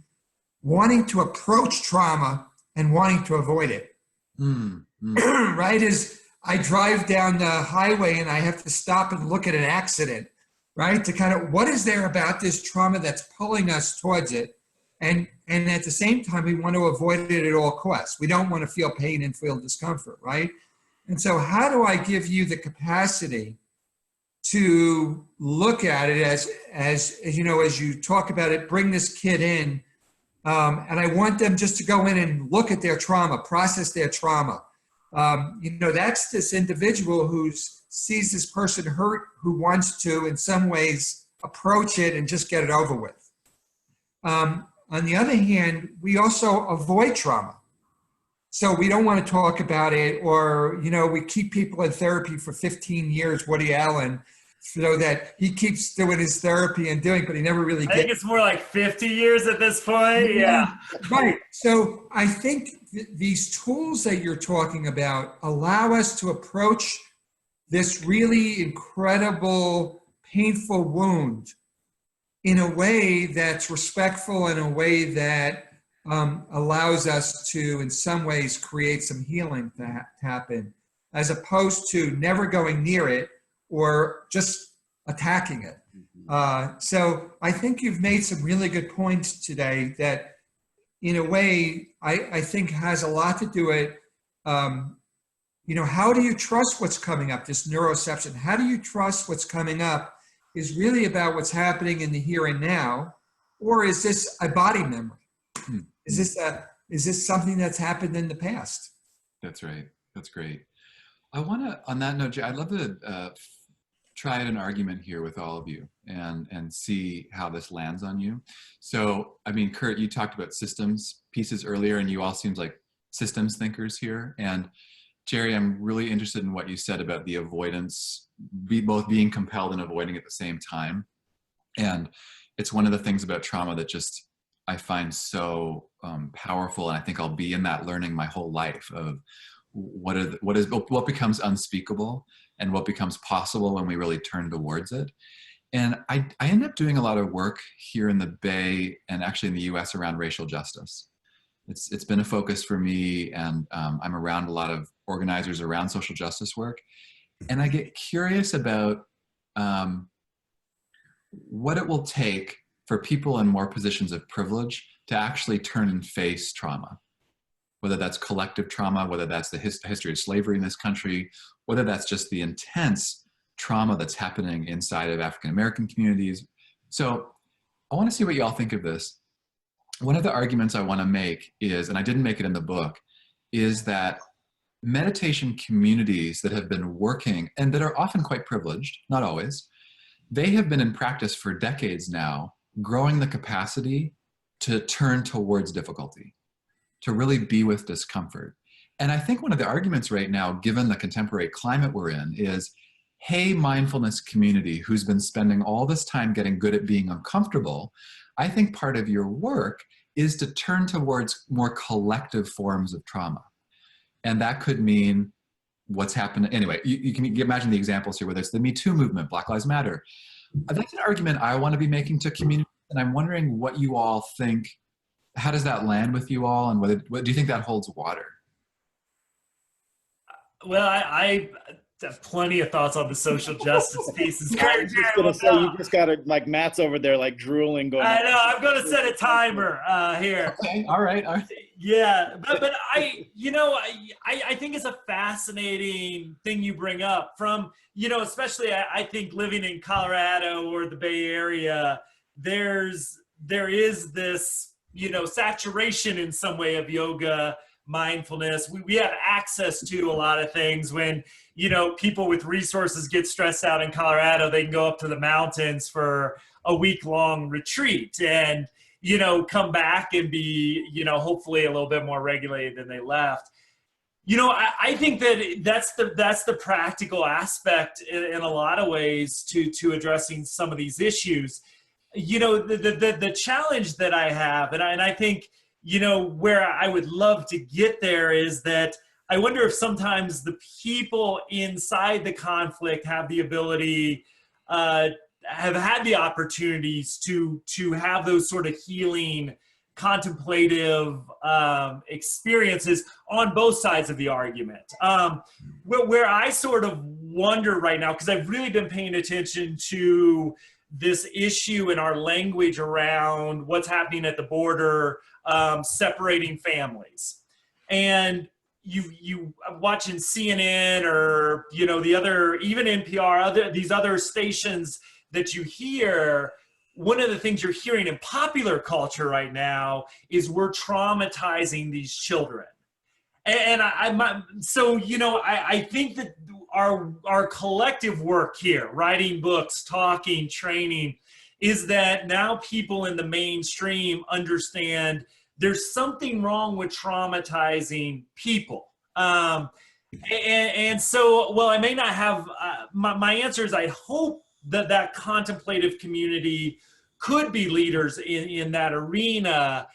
wanting to approach trauma and wanting to avoid it. Right? Is I drive down the highway and I have to stop and look at an accident, right? To kind of, what is there about this trauma that's pulling us towards it? And at the same time, we want to avoid it at all costs. We don't want to feel pain and feel discomfort, right? And so how do I give you the capacity to look at it as you talk about it, bring this kid in, and I want them just to go in and look at their trauma, process their trauma. That's this individual who sees this person hurt, who wants to, in some ways, approach it and just get it over with. On the other hand, we also avoid trauma. So we don't want to talk about it, or, we keep people in therapy for 15 years, Woody Allen, so that he keeps doing his therapy and doing, but he never really gets. I think it's more like 50 years at this point. Yeah. Right. So I think these tools that you're talking about allow us to approach this really incredible, painful wound in a way that's respectful, in a way that allows us to, in some ways, create some healing to happen, as opposed to never going near it or just attacking it. So I think you've made some really good points today that, in a way, I think has a lot to do with, how do you trust what's coming up, this neuroception? How do you trust what's coming up is really about what's happening in the here and now, or is this a body memory? Is this something that's happened in the past? That's right. That's great. I want to, on that note, Jay, I'd love to try an argument here with all of you and see how this lands on you. So, Curt, you talked about systems pieces earlier, and you all seems like systems thinkers here. And Jerry, I'm really interested in what you said about the avoidance, both being compelled and avoiding at the same time. And it's one of the things about trauma that just I find so powerful, and I think I'll be in that learning my whole life of what becomes unspeakable and what becomes possible when we really turn towards it. And I end up doing a lot of work here in the Bay and actually in the US around racial justice. It's been a focus for me, and I'm around a lot of organizers around social justice work. And I get curious about what it will take for people in more positions of privilege to actually turn and face trauma, whether that's collective trauma, whether that's the history of slavery in this country, whether that's just the intense trauma that's happening inside of African-American communities. So I want to see what you all think of this. One of the arguments I want to make is, and I didn't make it in the book, is that meditation communities that have been working and that are often quite privileged, not always, they have been in practice for decades now, growing the capacity to turn towards difficulty, to really be with discomfort. And I think one of the arguments right now, given the contemporary climate we're in, is, hey, mindfulness community who's been spending all this time getting good at being uncomfortable, I think part of your work is to turn towards more collective forms of trauma. And that could mean what's happened. Anyway, you can imagine the examples here, whether it's the Me Too movement, Black Lives Matter. That's an argument I want to be making to communities. And I'm wondering what you all think. How does that land with you all? And what do you think that holds water? Well, I have plenty of thoughts on the social justice pieces. I was just going to say, you just got to, like, Matt's over there, like, drooling going I know, I'm going to set a timer here. Okay, all right. Yeah, but I think it's a fascinating thing you bring up from, especially I think living in Colorado or the Bay Area, there is this, saturation in some way of yoga, mindfulness. We have access to a lot of things. When, people with resources get stressed out in Colorado, they can go up to the mountains for a week-long retreat and, come back and be, hopefully a little bit more regulated than they left. I think that's the practical aspect in a lot of ways to addressing some of these issues. The challenge that I have, and I think, where I would love to get there is that I wonder if sometimes the people inside the conflict have the ability, have had the opportunities to have those sort of healing, contemplative experiences on both sides of the argument. Where I sort of wonder right now, because I've really been paying attention to this issue in our language around what's happening at the border, separating families. And you watching CNN or, the other, even NPR, these other stations that you hear, one of the things you're hearing in popular culture right now is we're traumatizing these children. And I think that our collective work here, writing books, talking, training, is that now people in the mainstream understand there's something wrong with traumatizing people. And so, well, I may not have, my answer is I hope that contemplative community could be leaders in that arena.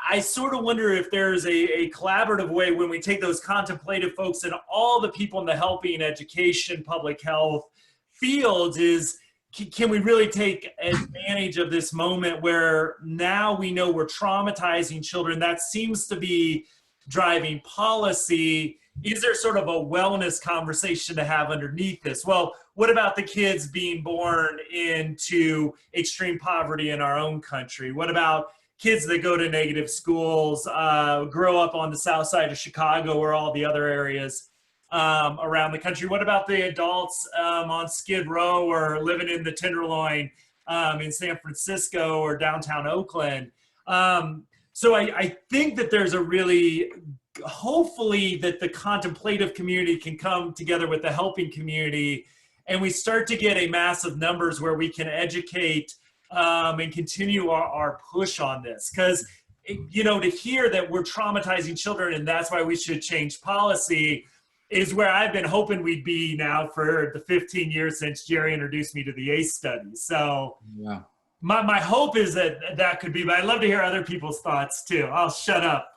I sort of wonder if there's a collaborative way when we take those contemplative folks and all the people in the helping, education, public health fields is, can we really take advantage of this moment where now we know we're traumatizing children? That seems to be driving policy. Is there sort of a wellness conversation to have underneath this? Well, what about the kids being born into extreme poverty in our own country? What about kids that go to negative schools, grow up on the south side of Chicago or all the other areas around the country? What about the adults on Skid Row or living in the Tenderloin in San Francisco or downtown Oakland? So I think that there's a really, hopefully that the contemplative community can come together with the helping community, and we start to get a massive numbers where we can educate and continue our push on this. Because to hear that we're traumatizing children and that's why we should change policy is where I've been hoping we'd be now for the 15 years since Jerry introduced me to the ACE study. So Yeah. my hope is that could be, but I'd love to hear other people's thoughts too. I'll shut up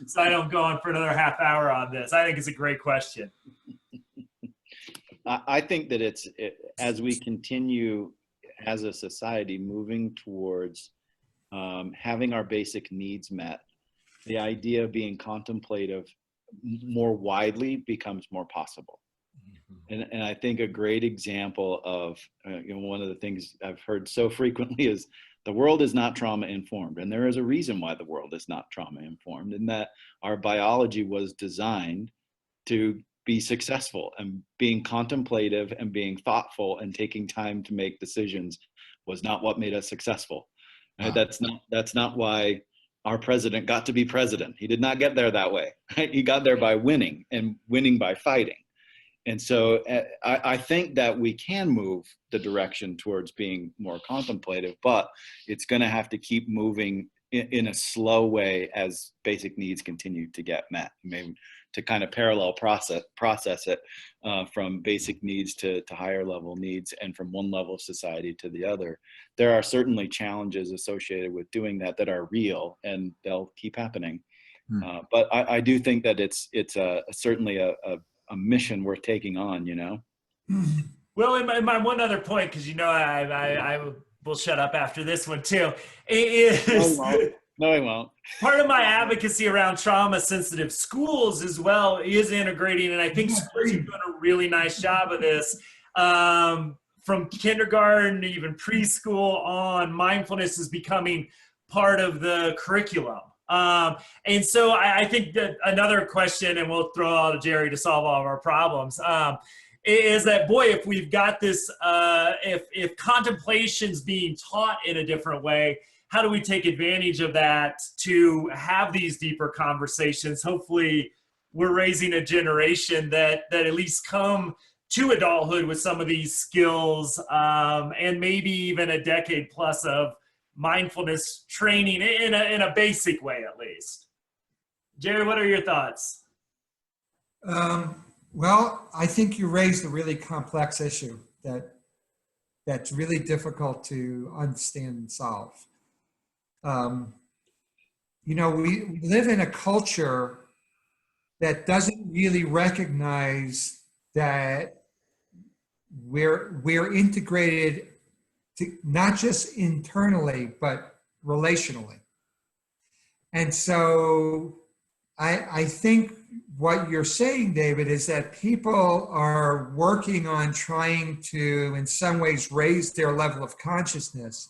so I don't go on for another half hour on this. I think it's a great question. I think that as we continue as a society moving towards having our basic needs met, the idea of being contemplative more widely becomes more possible. And I think a great example of one of the things I've heard so frequently is the world is not trauma informed, and there is a reason why the world is not trauma informed, in that our biology was designed to be successful, and being contemplative and being thoughtful and taking time to make decisions was not what made us successful. Right? That's not why our president got to be president. He did not get there that way. Right? He got there by winning, and winning by fighting. And so I think that we can move the direction towards being more contemplative, but it's going to have to keep moving in a slow way as basic needs continue to get met. Maybe to kind of parallel process it from basic needs to higher level needs, and from one level of society to the other. There are certainly challenges associated with doing that are real, and they'll keep happening. But I do think that it's certainly a mission worth taking on, Well, and my one other point, because I will shut up after this one too, is no, I won't. Part of my advocacy around trauma-sensitive schools as well is integrating, and I think schools are doing a really nice job of this, from kindergarten to even preschool on. Mindfulness is becoming part of the curriculum. And so I think that another question, and we'll throw it all to Jerry to solve all of our problems, is that, boy, if we've got this, if contemplation's being taught in a different way, how do we take advantage of that to have these deeper conversations? Hopefully we're raising a generation that at least come to adulthood with some of these skills, and maybe even a decade plus of mindfulness training in a basic way, at least. Jerry, what are your thoughts? Well, I think you raised a really complex issue that's really difficult to understand and solve. We live in a culture that doesn't really recognize that we're integrated not just internally, but relationally. And so I think what you're saying, David, is that people are working on trying to, in some ways, raise their level of consciousness,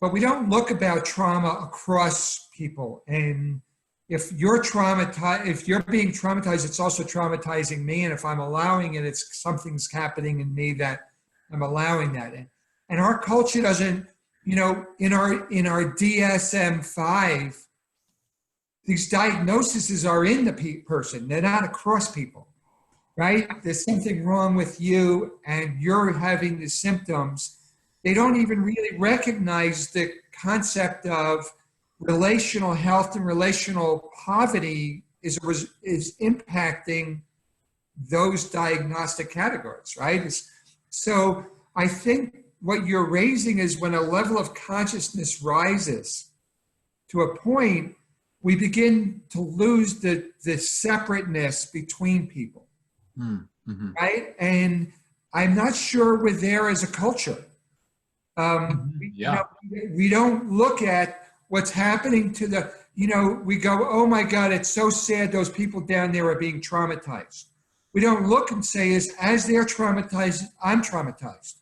but we don't look about trauma across people. And if you're traumatized, if you're being traumatized, it's also traumatizing me. And if I'm allowing it, it's something's happening in me that I'm allowing that in. And our culture doesn't, in our DSM-5, these diagnoses are in the person. They're not across people, right? There's something wrong with you and you're having the symptoms. They don't even really recognize the concept of relational health and relational poverty is impacting those diagnostic categories, right? So I think what you're raising is when a level of consciousness rises to a point, we begin to lose the separateness between people, right? And I'm not sure we're there as a culture. We don't look at what's happening to the, we go, oh my God, it's so sad those people down there are being traumatized. We don't look and say, as they're traumatized, I'm traumatized.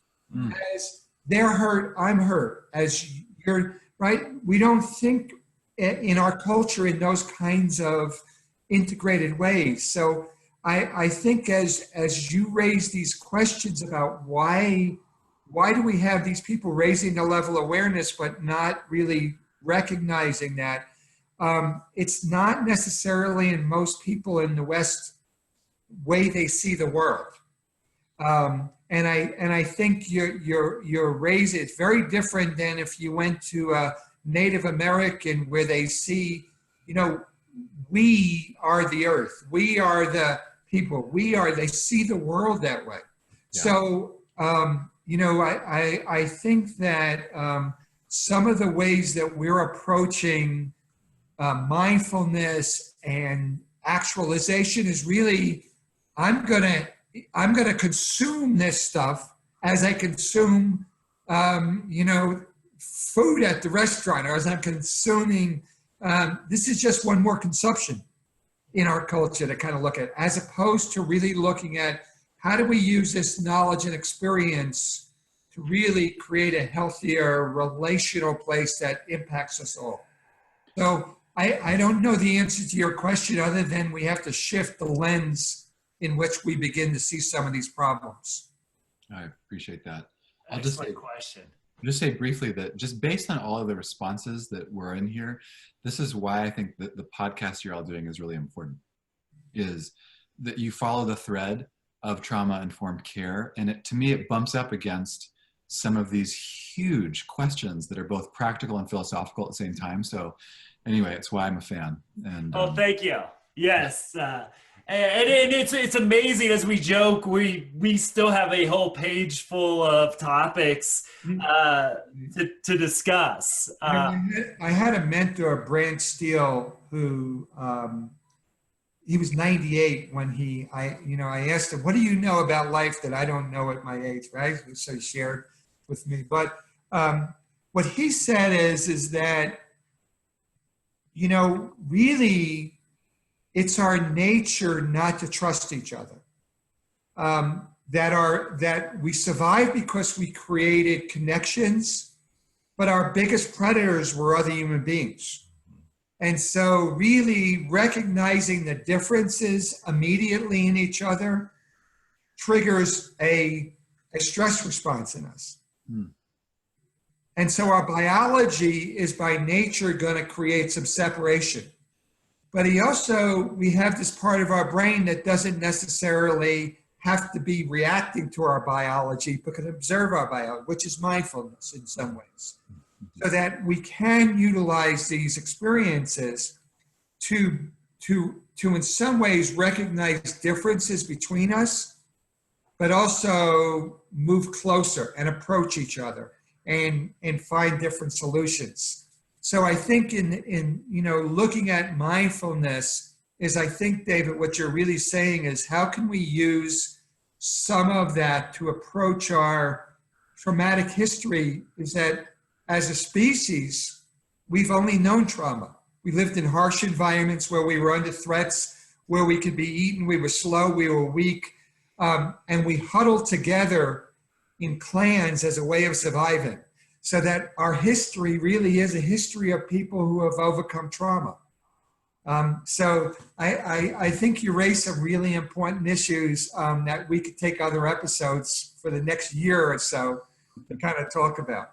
As they're hurt, I'm hurt. As you're, right? We don't think in our culture in those kinds of integrated ways. So I think as you raise these questions about why do we have these people raising the level of awareness but not really recognizing that it's not necessarily in most people in the West way they see the world. And I think your raise, it's very different than if you went to Native American where they see, we are the earth, we are the people, they see the world that way. Yeah. So, I think that some of the ways that we're approaching mindfulness and actualization is really, I'm gonna consume this stuff as I consume, food at the restaurant, or as I'm consuming. This is just one more consumption in our culture to kind of look at, as opposed to really looking at how do we use this knowledge and experience to really create a healthier relational place that impacts us all. So I don't know the answer to your question other than we have to shift the lens in which we begin to see some of these problems. I appreciate that. I'll just say briefly that just based on all of the responses that were in here, this is why I think that the podcast you're all doing is really important, is that you follow the thread of trauma-informed care. And to me, it bumps up against some of these huge questions that are both practical and philosophical at the same time. So anyway, it's why I'm a fan. And thank you. Yes. And it's amazing, as we joke, we still have a whole page full of topics to discuss. I had a mentor, Brant Steele, who he was 98 when I asked him, what do you know about life that I don't know at my age, right? So he shared with me. But what he said is that, really, it's our nature not to trust each other. That we survive because we created connections, but our biggest predators were other human beings. And so really recognizing the differences immediately in each other triggers a stress response in us. And so our biology is by nature going to create some separation. But we have this part of our brain that doesn't necessarily have to be reacting to our biology, but can observe our biology, which is mindfulness in some ways. So that we can utilize these experiences to in some ways recognize differences between us, but also move closer and approach each other and find different solutions. So I think in looking at mindfulness is, I think, David, what you're really saying is how can we use some of that to approach our traumatic history, is that as a species, we've only known trauma. We lived in harsh environments where we were under threats, where we could be eaten, we were slow, we were weak, and we huddled together in clans as a way of surviving. So that our history really is a history of people who have overcome trauma. So I think you raise some really important issues that we could take other episodes for the next year or so to kind of talk about.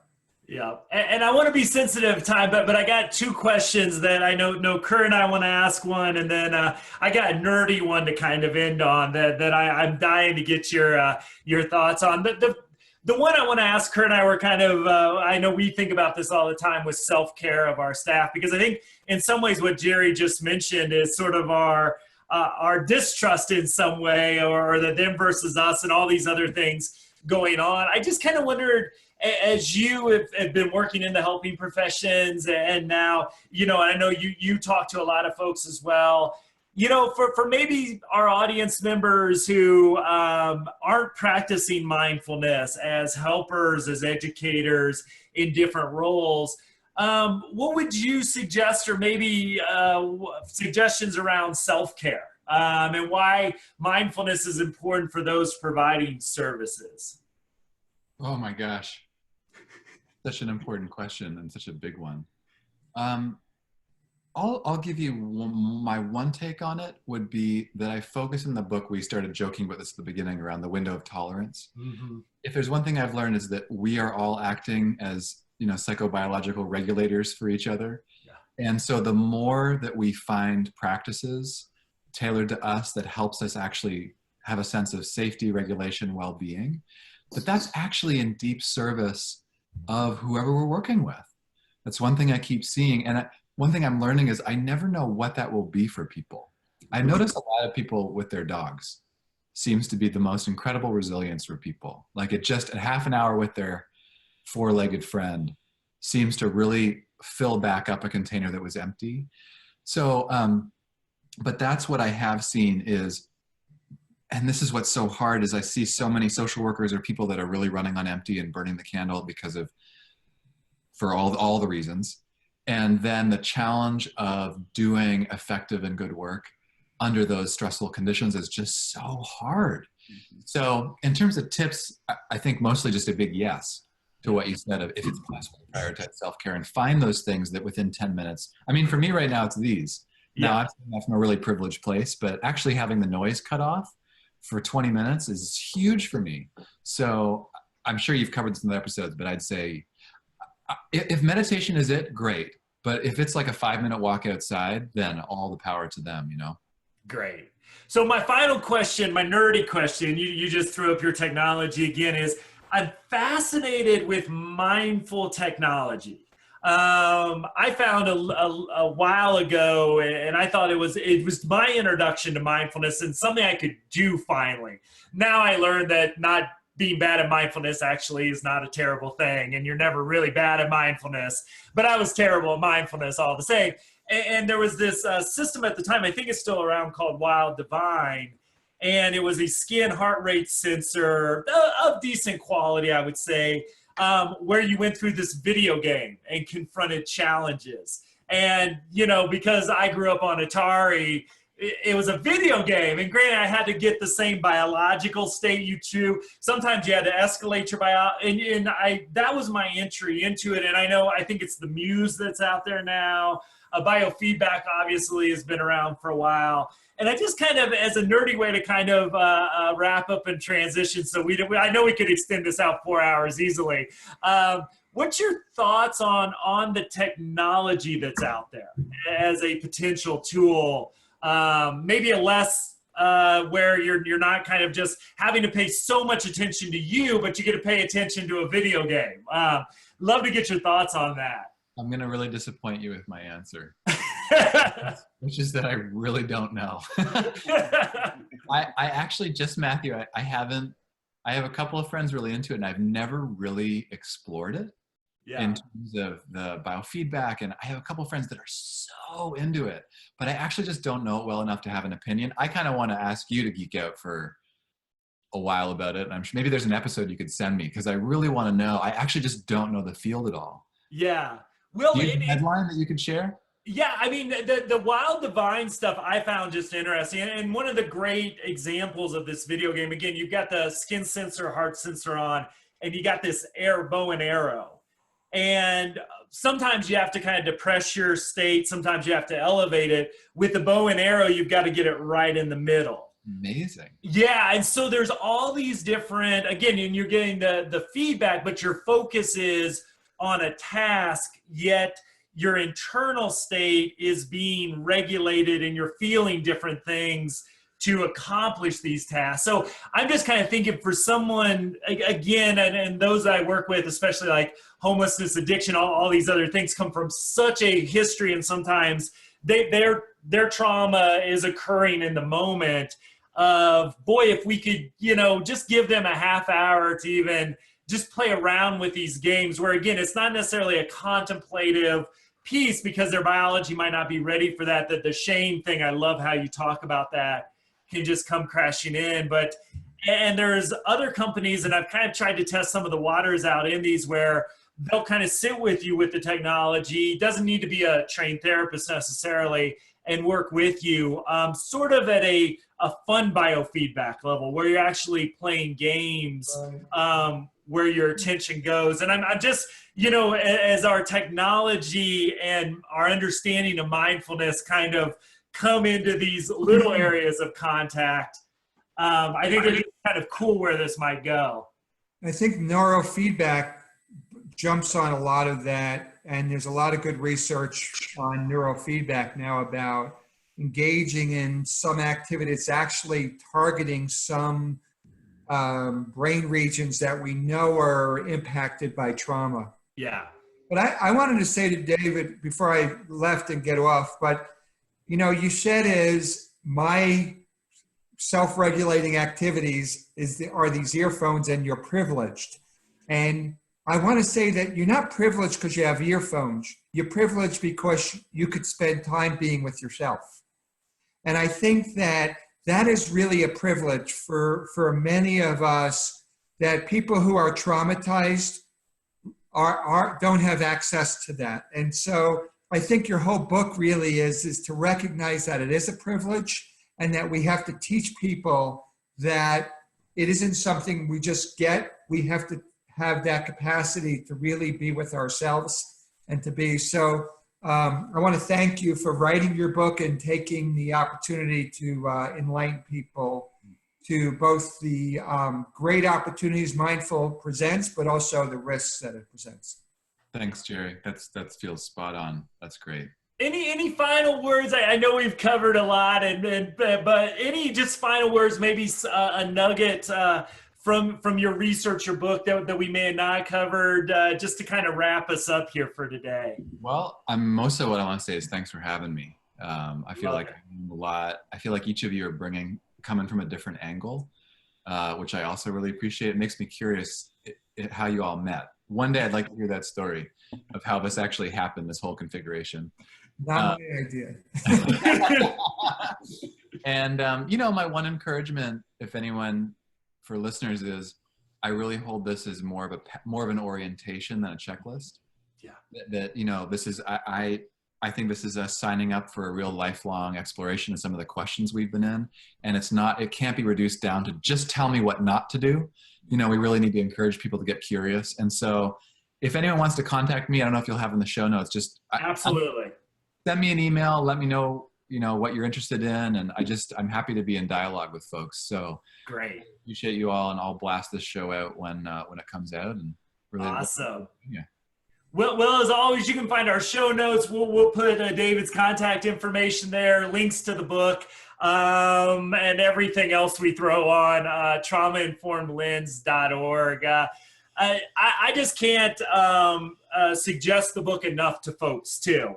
Yeah, and I want to be sensitive of time, but I got two questions that I know Curt and I want to ask one, and then I got a nerdy one to kind of end on that I'm dying to get your thoughts on. The one I want to ask Curt and I were kind of, I know we think about this all the time with self-care of our staff, because I think in some ways what Jerry just mentioned is sort of our distrust in some way, or the them versus us and all these other things going on. I just kind of wondered, as you have been working in the helping professions, and now, I know you talk to a lot of folks as well, for maybe our audience members who aren't practicing mindfulness as helpers, as educators in different roles, what would you suggest, or maybe suggestions around self-care and why mindfulness is important for those providing services? Oh my gosh. Such an important question and such a big one. I'll give you my one take on it would be that I focus in the book, we started joking about this at the beginning around the window of tolerance. Mm-hmm. If there's one thing I've learned is that we are all acting as, psychobiological regulators for each other. Yeah. And so the more that we find practices tailored to us that helps us actually have a sense of safety, regulation, well-being, but that's actually in deep service of whoever we're working with. That's one thing I keep seeing. And one thing I'm learning is I never know what that will be for people. I notice a lot of people with their dogs seems to be the most incredible resilience for people. Like it just a half an hour with their four-legged friend seems to really fill back up a container that was empty. So, but that's what I have seen is, and this is what's so hard is I see so many social workers or people that are really running on empty and burning the candle for all the reasons. And then the challenge of doing effective and good work under those stressful conditions is just so hard. So in terms of tips, I think mostly just a big yes to what you said of if it's possible to prioritize self-care and find those things that within 10 minutes, I mean, for me right now, it's these. Now I'm saying that from a really privileged place, but actually having the noise cut off for 20 minutes is huge for me. So I'm sure you've covered this in the episodes, but I'd say if meditation is it, great. But if it's like a 5-minute walk outside, then all the power to them, you know? Great. So my final question, my nerdy question, you just threw up your technology again, is I'm fascinated with mindful technology. I found a while ago, and I thought it was my introduction to mindfulness and something I could do finally. Now I learned that not being bad at mindfulness actually is not a terrible thing, and you're never really bad at mindfulness, but I was terrible at mindfulness all the same. And there was this system at the time, I think it's still around, called Wild Divine, and it was a skin heart rate sensor of decent quality, I would say, where you went through this video game and confronted challenges. And, you know, because I grew up on Atari, it was a video game. And granted, I had to get the same biological state you chew. Sometimes you had to escalate your and that was my entry into it. And I think it's the Muse that's out there now. Biofeedback obviously has been around for a while. And I just kind of, as a nerdy way to kind of wrap up and transition, so I know we could extend this out 4 hours easily. What's your thoughts on the technology that's out there as a potential tool? Maybe a less where you're not kind of just having to pay so much attention to you, but you get to pay attention to a video game. Love to get your thoughts on that. I'm going to really disappoint you with my answer, which is that I really don't know. I actually just, Matthew, I have a couple of friends really into it, and I've never really explored it in terms of the biofeedback. And I have a couple of friends that are so into it, but I actually just don't know it well enough to have an opinion. I kind of want to ask you to geek out for a while about it. And I'm sure maybe there's an episode you could send me, because I really want to know. I actually just don't know the field at all. Yeah. Well, do you have a headline that you could share? Yeah, I mean, the Wild Divine stuff I found just interesting. And one of the great examples of this video game, again, you've got the skin sensor, heart sensor on, and you got this bow and arrow. And sometimes you have to kind of depress your state. Sometimes you have to elevate it. With the bow and arrow, you've got to get it right in the middle. Amazing. Yeah, and so there's all these different, again, and you're getting the feedback, but your focus is on a task, yet your internal state is being regulated and you're feeling different things to accomplish these tasks. So I'm just kind of thinking for someone, again, and those I work with, especially like homelessness, addiction, all these other things come from such a history, and sometimes their trauma is occurring in the moment of, boy, if we could, just give them a half hour to even just play around with these games where, again, it's not necessarily a contemplative piece because their biology might not be ready for that. The shame thing, I love how you talk about that, can just come crashing in. And there's other companies, and I've kind of tried to test some of the waters out in these, where they'll kind of sit with you with the technology. It doesn't need to be a trained therapist necessarily, and work with you sort of at a fun biofeedback level where you're actually playing games. Where your attention goes. And I'm just, as our technology and our understanding of mindfulness kind of come into these little areas of contact, I think it's kind of cool where this might go. I think neurofeedback jumps on a lot of that, and there's a lot of good research on neurofeedback now about engaging in some activity that's actually targeting some brain regions that we know are impacted by trauma. Yeah. But I wanted to say to David before I left and get off, but you said is my self-regulating activities are these earphones and you're privileged. And I want to say that you're not privileged because you have earphones. You're privileged because you could spend time being with yourself. And I think that is really a privilege for many of us, that people who are traumatized don't have access to that. And so I think your whole book really is to recognize that it is a privilege, and that we have to teach people that it isn't something we just get. We have to have that capacity to really be with ourselves and to be. So I want to thank you for writing your book and taking the opportunity to enlighten people to both the great opportunities Mindful presents, but also the risks that it presents. Thanks, Jerry. That feels spot on. That's great. Any final words? I know we've covered a lot, but any just final words, maybe a nugget from your research, your book that we may have not covered, just to kind of wrap us up here for today. Well, most of what I want to say is thanks for having me. I feel like a lot. I feel like each of you are coming from a different angle, which I also really appreciate. It makes me curious how you all met. One day I'd like to hear that story of how this actually happened, this whole configuration. Not my idea. And, my one encouragement, if anyone, for listeners, is I really hold this as more of an orientation than a checklist. Yeah. That this is, I think this is us signing up for a real lifelong exploration of some of the questions we've been in. And it can't be reduced down to just tell me what not to do. We really need to encourage people to get curious. And so if anyone wants to contact me, I don't know if you'll have in the show notes, just absolutely send me an email, let me know, what you're interested in. And I'm happy to be in dialogue with folks. So great. Appreciate you all. And I'll blast this show out when it comes out. And really awesome. Yeah. Well, as always, you can find our show notes. We'll put David's contact information there, links to the book, and everything else we throw on traumainformedlens.org. I just can't suggest the book enough to folks, too.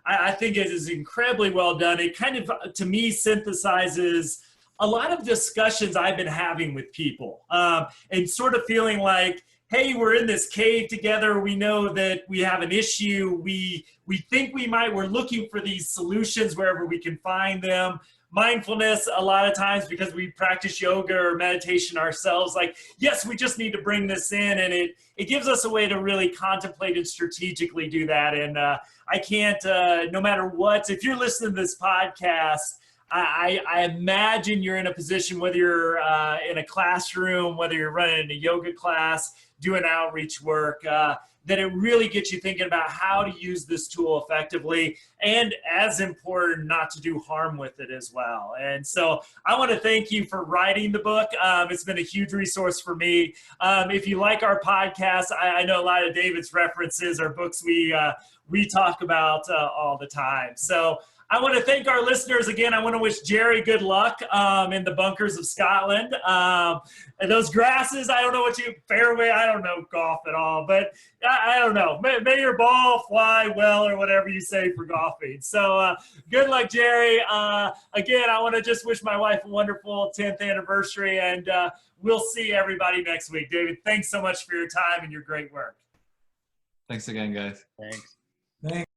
I think it is incredibly well done. It kind of, to me, synthesizes a lot of discussions I've been having with people, and sort of feeling like, hey, we're in this cave together. We know that we have an issue. We think we're looking for these solutions wherever we can find them. Mindfulness, a lot of times, because we practice yoga or meditation ourselves, like, yes, we just need to bring this in, and it gives us a way to really contemplate and strategically do that. And I can't, no matter what, if you're listening to this podcast, I imagine you're in a position, whether you're in a classroom, whether you're running a yoga class, doing outreach work, that it really gets you thinking about how to use this tool effectively, and as important, not to do harm with it as well. And so I want to thank you for writing the book. It's been a huge resource for me. If you like our podcast, I know a lot of David's references are books we talk about all the time. So I want to thank our listeners again. I want to wish Jerry good luck in the bunkers of Scotland. And those grasses, I don't know fairway, I don't know golf at all, but I don't know. May your ball fly well, or whatever you say for golfing. So good luck, Jerry. Again, I want to just wish my wife a wonderful 10th anniversary, and we'll see everybody next week. David, thanks so much for your time and your great work. Thanks again, guys. Thanks. Thanks.